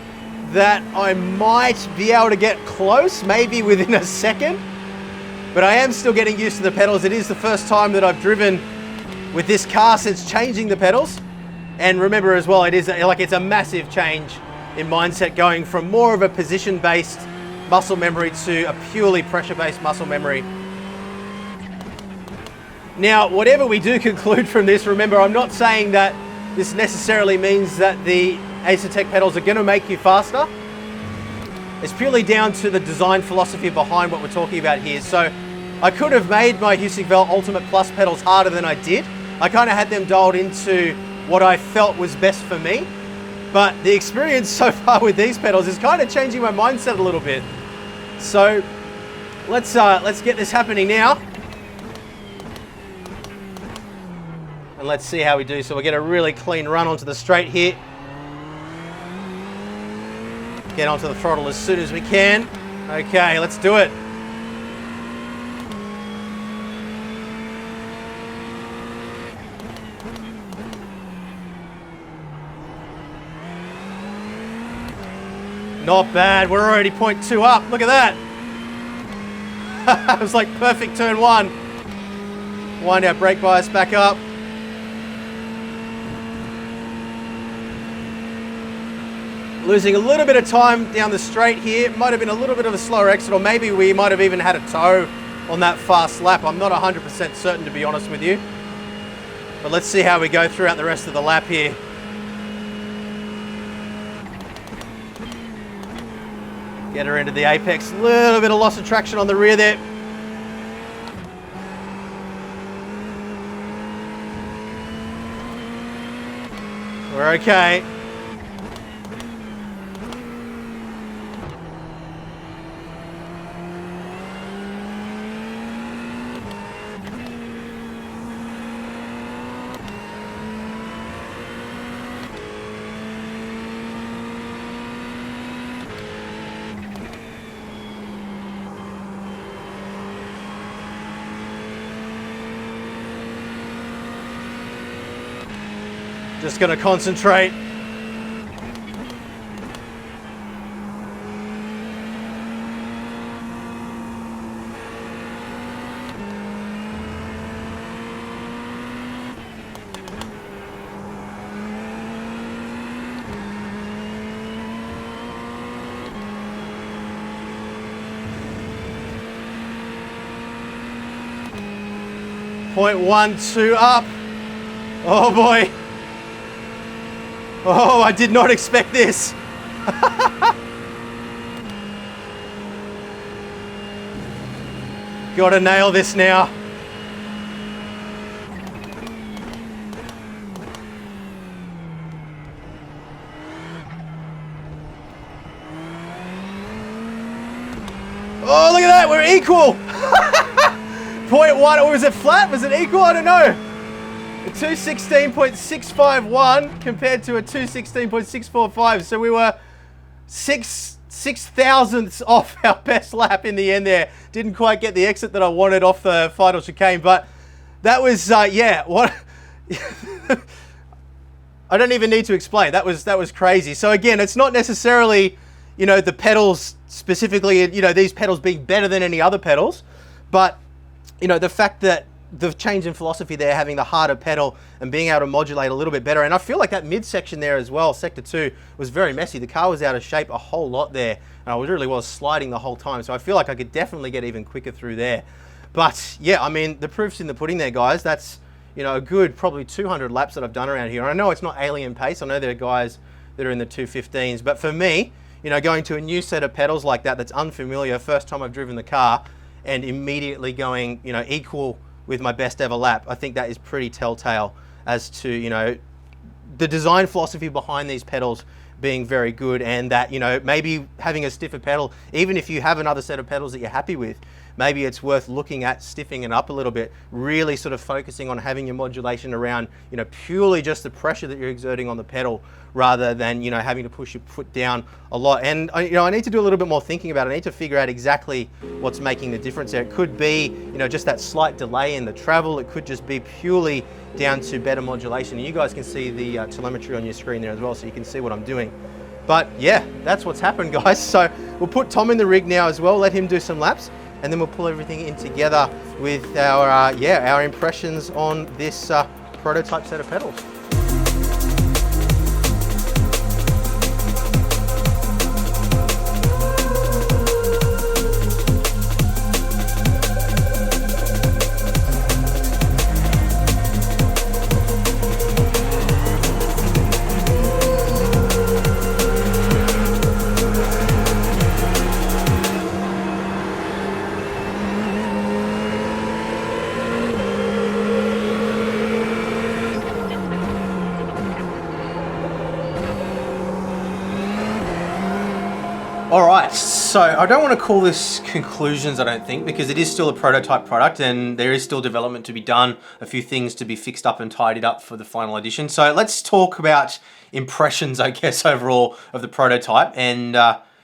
that I might be able to get close, maybe within a second, but I am still getting used to the pedals. It is the first time that I've driven with this car since changing the pedals. And remember as well, it's a massive change in mindset, going from more of a position-based muscle memory to a purely pressure-based muscle memory. Now, whatever we do conclude from this, remember, I'm not saying that this necessarily means that the Asetek pedals are going to make you faster. It's purely down to the design philosophy behind what we're talking about here. So I could have made my Husqvarna Ultimate Plus pedals harder than I did. I kind of had them dialed into what I felt was best for me. But the experience so far with these pedals is kind of changing my mindset a little bit. So let's get this happening now. And let's see how we do. So we'll get a really clean run onto the straight here. Get onto the throttle as soon as we can. Okay, let's do it. Not bad. We're already 0.2 up. Look at that. It was like perfect turn one. Wind our brake bias back up. Losing a little bit of time down the straight here. Might have been a little bit of a slower exit, or maybe we might have even had a tow on that fast lap. I'm not 100% certain, to be honest with you. But let's see how we go throughout the rest of the lap here. Get her into the apex. A little bit of loss of traction on the rear there. We're okay. Just going to concentrate. Point 1-2 up. Oh boy. Oh, I did not expect this. Gotta nail this now. Oh, look at that, we're equal. 0.1, or was it flat? Was it equal? I don't know. A 216.651 compared to a 216.645. So we were six thousandths off our best lap in the end there. Didn't quite get the exit that I wanted off the final chicane, but that was, yeah, what... I don't even need to explain. That was crazy. So again, it's not necessarily, you know, the pedals specifically, you know, these pedals being better than any other pedals, but, you know, the fact that the change in philosophy there, having the harder pedal and being able to modulate a little bit better. And I feel like that midsection there as well, sector 2, was very messy. The car was out of shape a whole lot there, and I really was sliding the whole time. So I feel like I could definitely get even quicker through there. But yeah, I mean, the proof's in the pudding there, guys. That's, you know, a good probably 200 laps that I've done around here. And I know it's not alien pace. I know there are guys that are in the 215s, but for me, you know, going to a new set of pedals like that, that's unfamiliar, first time I've driven the car, and immediately going, you know, equal with my best ever lap, I think that is pretty telltale as to, you know, the design philosophy behind these pedals being very good, and that, you know, maybe having a stiffer pedal, even if you have another set of pedals that you're happy with, maybe it's worth looking at stiffing it up a little bit, really sort of focusing on having your modulation around, you know, purely just the pressure that you're exerting on the pedal, rather than, you know, having to push your foot down a lot. And, you know, I need to do a little bit more thinking about it. I need to figure out exactly what's making the difference there. It could be, you know, just that slight delay in the travel. It could just be purely down to better modulation. And you guys can see the telemetry on your screen there as well, so you can see what I'm doing. But yeah, that's what's happened, guys. So we'll put Tom in the rig now as well, let him do some laps, and then we'll pull everything in together with our, our impressions on this prototype set of pedals. All right, so I don't want to call this conclusions, I don't think, because it is still a prototype product and there is still development to be done, a few things to be fixed up and tidied up for the final edition. So let's talk about impressions, I guess, overall of the prototype. And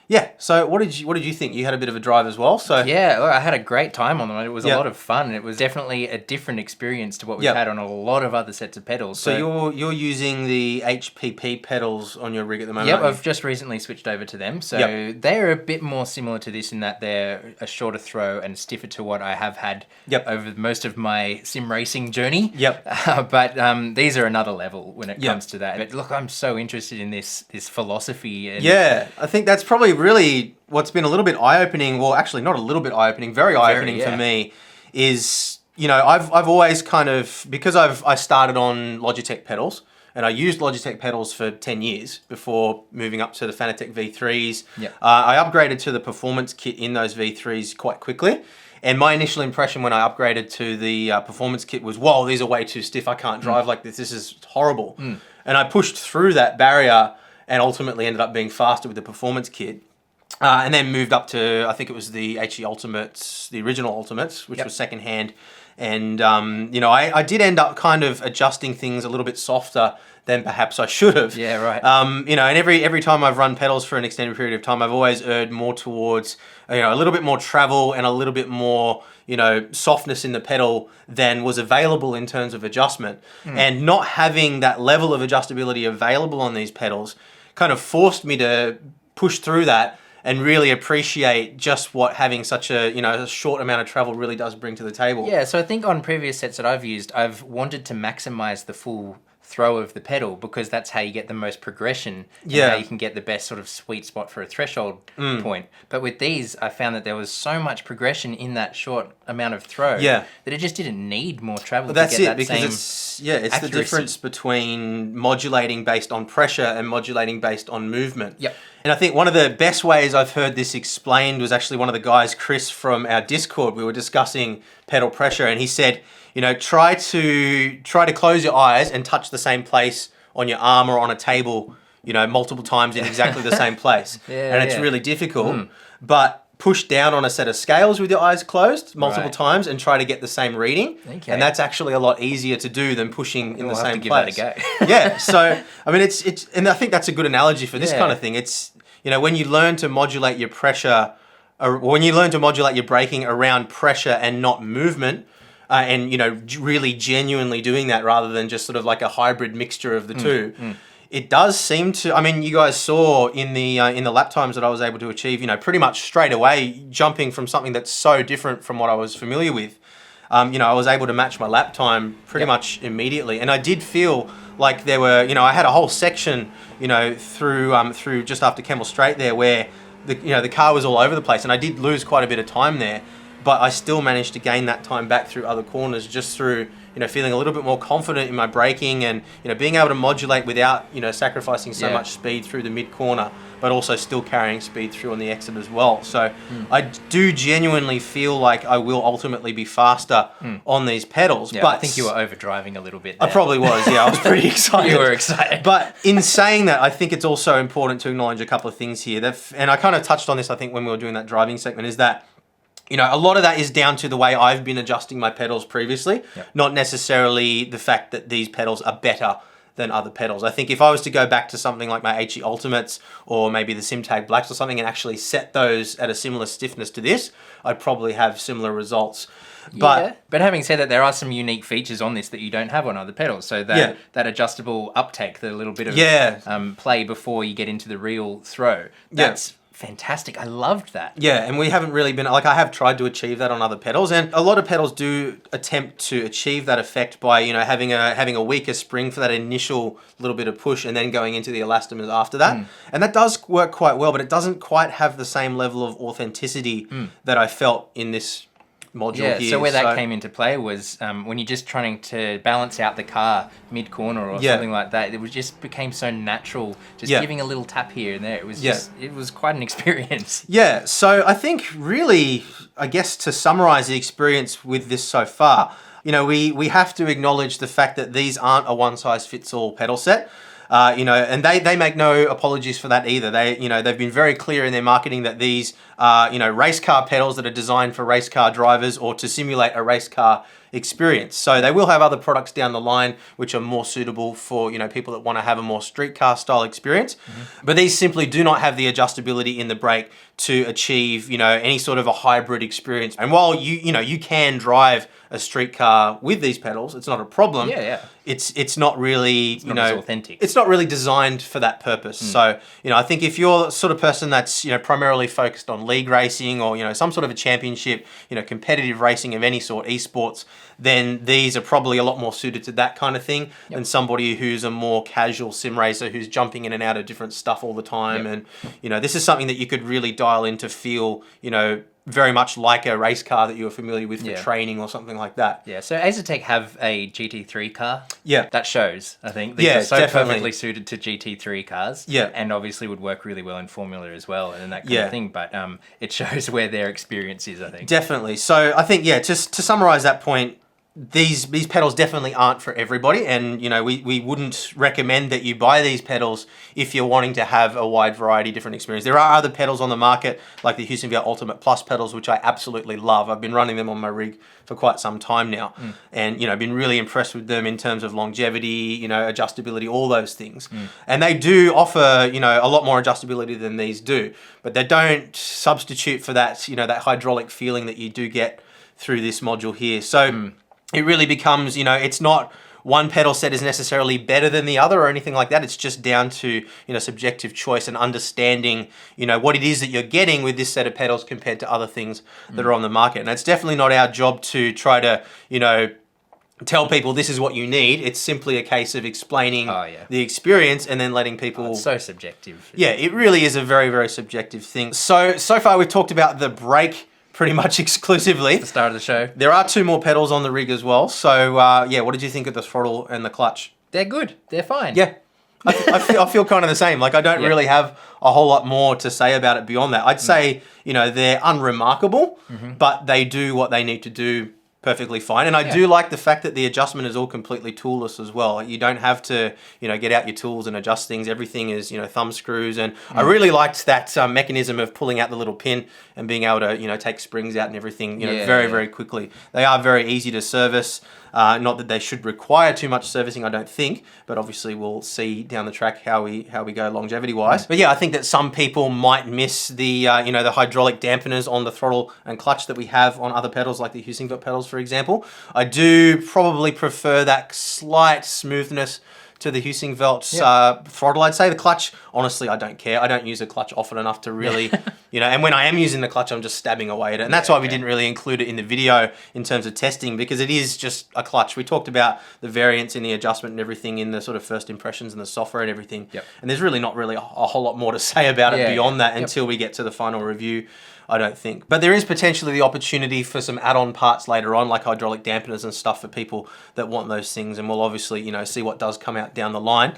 yeah, Yeah. So what did you think? You had a bit of a drive as well. So yeah, look, I had a great time on them. It was Yep. a lot of fun. It was definitely a different experience to what we've had on a lot of other sets of pedals. So you're using the HPP pedals on your rig at the moment. Yep, I've just recently switched over to them. So they're a bit more similar to this in that they're a shorter throw and stiffer to what I have had over most of my sim racing journey. But these are another level when it comes to that. But look, I'm so interested in this philosophy. And I think that's probably really what's been a little bit eye-opening. Well, actually, not a little bit eye-opening, very eye-opening for me is, you know, I've always kind of, because I started on Logitech pedals, and I used Logitech pedals for 10 years before moving up to the Fanatec V3s. I upgraded to the performance kit in those V3s quite quickly. And my initial impression when I upgraded to the performance kit was, whoa, these are way too stiff. I can't drive like this. This is horrible. And I pushed through that barrier and ultimately ended up being faster with the performance kit. And then moved up to, I think it was the HE Ultimates, the original Ultimates, which was secondhand. And, you know, I did end up kind of adjusting things a little bit softer than perhaps I should have. Yeah, right. You know, and every time I've run pedals for an extended period of time, I've always erred more towards, you know, a little bit more travel and a little bit more, you know, softness in the pedal than was available in terms of adjustment. And not having that level of adjustability available on these pedals kind of forced me to push through that and really appreciate just what having such a, you know, a short amount of travel really does bring to the table. Yeah, so I think on previous sets that I've used, I've wanted to maximize the full throw of the pedal because that's how you get the most progression and how you can get the best sort of sweet spot for a threshold point. But with these, I found that there was so much progression in that short amount of throw that it just didn't need more travel to get that same it's the accuracy. difference between modulating based on pressure and modulating based on movement. Yep. And I think one of the best ways I've heard this explained was actually one of the guys, Chris, from our Discord. We were discussing pedal pressure and he said, you know, try to close your eyes and touch the same place on your arm or on a table, you know, multiple times in exactly the same place. And it's really difficult. But push down on a set of scales with your eyes closed multiple times and try to get the same reading. And that's actually a lot easier to do than pushing in the same place. Give that a go. Yeah. So, I mean, it's, and I think that's a good analogy for this kind of thing. It's, you know, when you learn to modulate your pressure, or when you learn to modulate your braking around pressure and not movement, and, you know, really genuinely doing that rather than just sort of like a hybrid mixture of the two, it does seem to, I mean, you guys saw in the lap times that I was able to achieve, you know, pretty much straight away, jumping from something that's so different from what I was familiar with. You know, I was able to match my lap time pretty much immediately. And I did feel like there were, you know, I had a whole section, you know, through just after Kemmel Straight there where the car was all over the place and I did lose quite a bit of time there. But I still managed to gain that time back through other corners just through, you know, feeling a little bit more confident in my braking and, you know, being able to modulate without, you know, sacrificing so much speed through the mid corner, but also still carrying speed through on the exit as well. So I do genuinely feel like I will ultimately be faster on these pedals. Yeah, but I think you were overdriving a little bit there. I probably was, yeah. I was pretty excited. You were excited. But in saying that, I think it's also important to acknowledge a couple of things here. And I kind of touched on this, I think, when we were doing that driving segment, is that, you know, a lot of that is down to the way I've been adjusting my pedals previously, not necessarily the fact that these pedals are better than other pedals. I think if I was to go back to something like my HE Ultimates or maybe the SimTag Blacks or something and actually set those at a similar stiffness to this, I'd probably have similar results. But having said that, there are some unique features on this that you don't have on other pedals. So that adjustable uptake, the little bit of play before you get into the real throw, that's fantastic. I loved that. Yeah, and we haven't really been, like, I have tried to achieve that on other pedals, and a lot of pedals do attempt to achieve that effect by, you know, having a weaker spring for that initial little bit of push and then going into the elastomers after that. And that does work quite well, but it doesn't quite have the same level of authenticity that I felt in this module here. So where that came into play was when you're just trying to balance out the car mid-corner or something like that, it just became so natural, just giving a little tap here and there. It was just, it was quite an experience. Yeah, so I think really, I guess to summarize the experience with this so far, you know, we have to acknowledge the fact that these aren't a one-size-fits-all pedal set. You know, and they make no apologies for that either. They've been very clear in their marketing that these are, you know, race car pedals that are designed for race car drivers or to simulate a race car experience. So they will have other products down the line which are more suitable for, you know, people that want to have a more street car style experience. But these simply do not have the adjustability in the brake to achieve, you know, any sort of a hybrid experience. And while you can drive a street car with these pedals, it's not a problem. It's not really, it's not as authentic. It's not really designed for that purpose. So, you know, I think if you're the sort of person that's, you know, primarily focused on league racing or, you know, some sort of a championship, you know, competitive racing of any sort, esports, then these are probably a lot more suited to that kind of thing than somebody who's a more casual sim racer who's jumping in and out of different stuff all the time. And, you know, this is something that you could really dial in to feel, you know, very much like a race car that you're familiar with for training or something like that. Yeah, so Asetek have a GT3 car. Yeah. That shows, I think. These are so perfectly suited to GT3 cars. Yeah. And obviously would work really well in Formula as well and that kind of thing. But it shows where their experience is, I think. Definitely. So I think, just to summarize that point, these pedals definitely aren't for everybody, and you know we wouldn't recommend that you buy these pedals if you're wanting to have a wide variety of different experience. There are other pedals on the market like the Husqvarna Ultimate Plus pedals, which I absolutely love. I've been running them on my rig for quite some time now, and you know been really impressed with them in terms of longevity, you know, adjustability, all those things. And they do offer, you know, a lot more adjustability than these do, but they don't substitute for that, you know, that hydraulic feeling that you do get through this module here. So it really becomes, you know, it's not one pedal set is necessarily better than the other or anything like that. It's just down to, you know, subjective choice and understanding, you know, what it is that you're getting with this set of pedals compared to other things that are on the market. And it's definitely not our job to try to, you know, tell people this is what you need. It's simply a case of explaining the experience and then letting people... it's so subjective. Yeah, it really is a very, very subjective thing. So far we've talked about the brake pretty much exclusively. The start of the show. There are 2 more pedals on the rig as well. So, what did you think of the throttle and the clutch? They're good. They're fine. Yeah. I feel kind of the same. Like, I don't really have a whole lot more to say about it beyond that. I'd say, you know, they're unremarkable, but they do what they need to do perfectly fine. And I do like the fact that the adjustment is all completely toolless as well. You don't have to, you know, get out your tools and adjust things. Everything is, you know, thumb screws. And I really liked that mechanism of pulling out the little pin and being able to, you know, take springs out and everything, you know, very quickly. They are very easy to service. Not that they should require too much servicing, I don't think, but obviously we'll see down the track how we go longevity wise. But yeah, I think that some people might miss the you know, the hydraulic dampeners on the throttle and clutch that we have on other pedals like the Husqvarna pedals, for example. I do probably prefer that slight smoothness to the Husqvarna throttle, I'd say. The clutch, honestly, I don't care. I don't use a clutch often enough to really, you know, and when I am using the clutch, I'm just stabbing away at it. And that's why we didn't really include it in the video in terms of testing, because it is just a clutch. We talked about the variance in the adjustment and everything in the sort of first impressions and the software and everything. And there's really not really a whole lot more to say about it beyond that until we get to the final review, I don't think. But there is potentially the opportunity for some add-on parts later on, like hydraulic dampeners and stuff for people that want those things. And we'll obviously, you know, see what does come out down the line.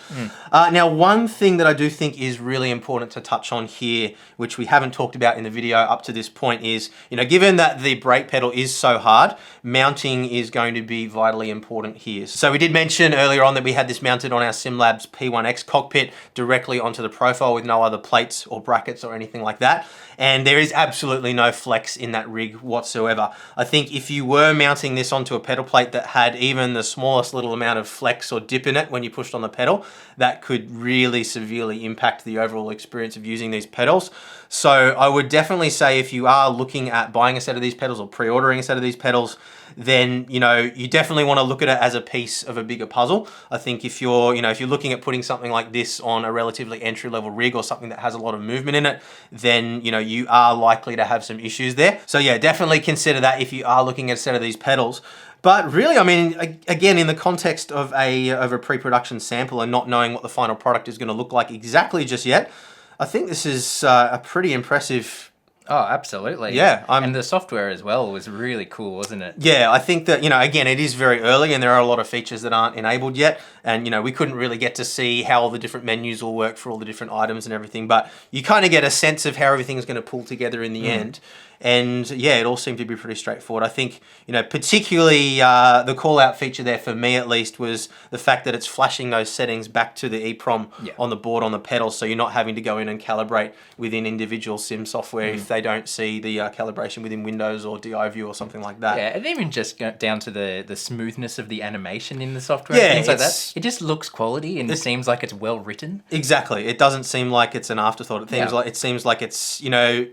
Now, one thing that I do think is really important to touch on here, which we haven't talked about in the video up to this point, is, you know, given that the brake pedal is so hard, mounting is going to be vitally important here. So we did mention earlier on that we had this mounted on our SimLabs P1X cockpit directly onto the profile with no other plates or brackets or anything like that. And there is absolutely no flex in that rig whatsoever. I think if you were mounting this onto a pedal plate that had even the smallest little amount of flex or dip in it when you pushed on the pedal, that could really severely impact the overall experience of using these pedals. So I would definitely say if you are looking at buying a set of these pedals or pre-ordering a set of these pedals, then, you know, you definitely want to look at it as a piece of a bigger puzzle. I think if you're, you know, if you're looking at putting something like this on a relatively entry-level rig or something that has a lot of movement in it, then, you know, you are likely to have some issues there. So yeah, definitely consider that if you are looking at a set of these pedals. But really, I mean, again, in the context of a pre-production sample and not knowing what the final product is going to look like exactly just yet, I think this is a pretty impressive... Oh, absolutely. Yeah. And the software as well was really cool, wasn't it? Yeah, I think that, you know, again, it is very early and there are a lot of features that aren't enabled yet. And, you know, we couldn't really get to see how all the different menus will work for all the different items and everything. But you kind of get a sense of how everything's going to pull together in the end. And yeah, it all seemed to be pretty straightforward. I think, you know, particularly the call out feature there for me at least was the fact that it's flashing those settings back to the EEPROM on the board on the pedal. So you're not having to go in and calibrate within individual sim software if they don't see the calibration within Windows or DI view or something like that. Yeah, and even just down to the smoothness of the animation in the software, Yeah, things like that. It just looks quality and it seems like it's well written. Exactly. It doesn't seem like it's an afterthought. It seems like it's, you know,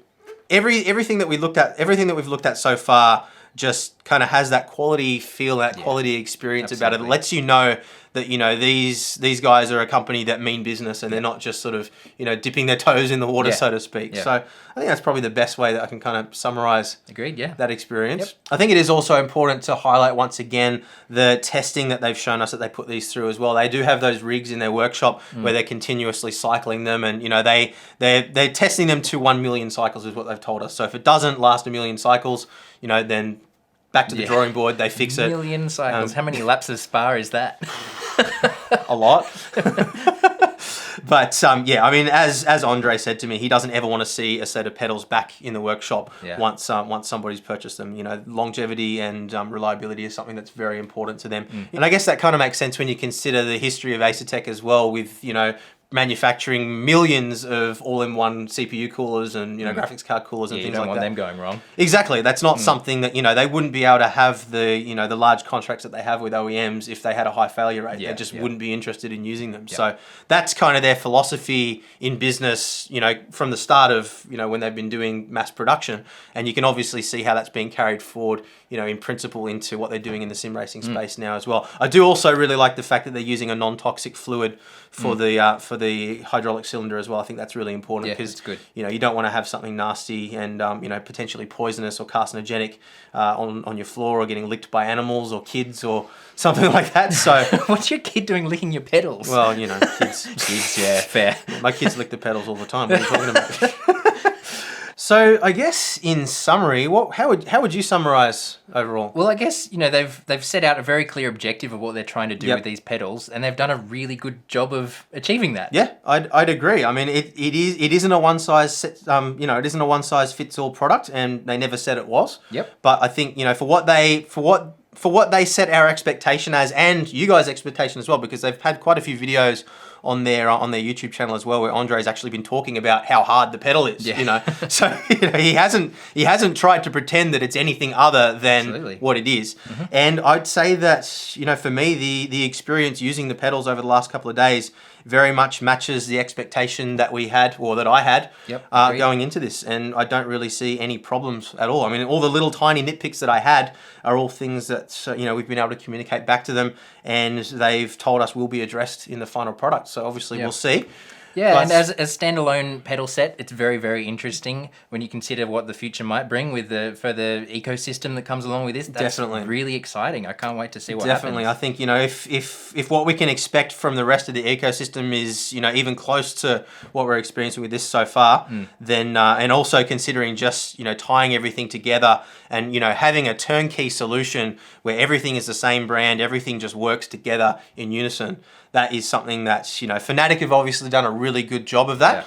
everything that we've looked at so far just kind of has that quality feel, that quality experience about it. It lets you know that, you know, these guys are a company that mean business and they're not just sort of, you know, dipping their toes in the water, so to speak. So I think that's probably the best way that I can kind of summarize that experience. I think it is also important to highlight once again the testing that they've shown us that they put these through as well. They do have those rigs in their workshop where they're continuously cycling them, and, you know, they're testing them to 1 million cycles is what they've told us. So if it doesn't last 1 million cycles, you know, then back to the drawing board, they fix it. 1 million cycles. How many laps of Spa is that? A lot. But yeah, I mean, as Andre said to me, he doesn't ever want to see a set of pedals back in the workshop once somebody's purchased them. You know, longevity and reliability is something that's very important to them. And I guess that kind of makes sense when you consider the history of Asetek as well, with, you know, manufacturing millions of all-in-one CPU coolers and, you know, graphics card coolers and things like that. You don't want them going wrong. Exactly. That's not something that, you know, they wouldn't be able to have the, you know, the large contracts that they have with OEMs if they had a high failure rate. They just wouldn't be interested in using them. So that's kind of their philosophy in business, you know, from the start of, you know, when they've been doing mass production. And you can obviously see how that's being carried forward, you know, in principle into what they're doing in the sim racing space now as well. I do also really like the fact that they're using a non-toxic fluid for the hydraulic cylinder as well. I think that's really important because, you know, you don't want to have something nasty and, you know, potentially poisonous or carcinogenic on your floor, or getting licked by animals or kids or something like that. So what's your kid doing licking your pedals? Well, you know, kids, yeah, fair. My kids lick the pedals all the time. What are you talking about? So I guess in summary, how would you summarize overall? Well, I guess, you know, they've set out a very clear objective of what they're trying to do with these pedals, and they've done a really good job of achieving that. Yeah, I'd agree. I mean, it isn't a one size you know, it isn't a one size fits all product, and they never said it was. Yep. But I think, you know, for what they set our expectation as, and you guys' expectation as well, because they've had quite a few videos on their YouTube channel as well, where Andre's actually been talking about how hard the pedal is. You know, so, you know, he hasn't tried to pretend that it's anything other than what it is. And I'd say that, you know, for me, the experience using the pedals over the last couple of days very much matches the expectation that we had, or that I had, going into this. And I don't really see any problems at all. I mean, all the little tiny nitpicks that I had are all things that, you know, we've been able to communicate back to them, and they've told us will be addressed in the final product. So obviously we'll see. Yeah, and as a standalone pedal set, it's very, very interesting when you consider what the future might bring with the further ecosystem that comes along with this. That's really exciting. I can't wait to see what happens. I think, you know, if what we can expect from the rest of the ecosystem is, you know, even close to what we're experiencing with this so far, then and also considering just, you know, tying everything together and, you know, having a turnkey solution where everything is the same brand, everything just works together in unison. That is something that's, you know, Fnatic have obviously done a really good job of that,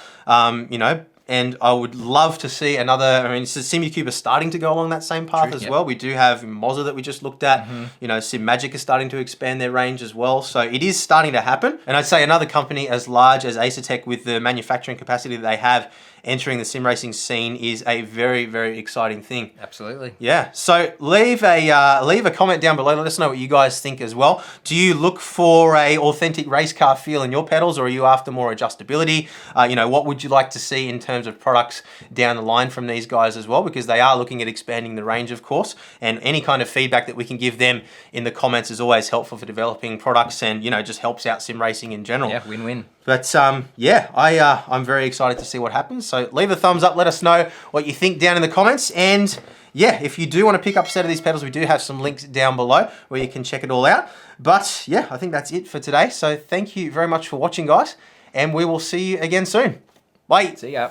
you know, and I would love to see another. I mean, SimUcube is starting to go along that same path as well. We do have Mozza that we just looked at. You know, SimMagic is starting to expand their range as well. So it is starting to happen. And I'd say another company as large as Asetek, with the manufacturing capacity that they have, entering the sim racing scene is a very, very exciting thing. Absolutely. Yeah. So leave a comment down below. Let us know what you guys think as well. Do you look for a authentic race car feel in your pedals, or are you after more adjustability? You know, what would you like to see in terms of products down the line from these guys as well? Because they are looking at expanding the range, of course, and any kind of feedback that we can give them in the comments is always helpful for developing products, and, you know, just helps out sim racing in general. Yeah, win-win. But yeah, I'm very excited to see what happens. So leave a thumbs up. Let us know what you think down in the comments. And yeah, if you do want to pick up a set of these pedals, we do have some links down below where you can check it all out. But yeah, I think that's it for today. So thank you very much for watching, guys. And we will see you again soon. Bye. See ya.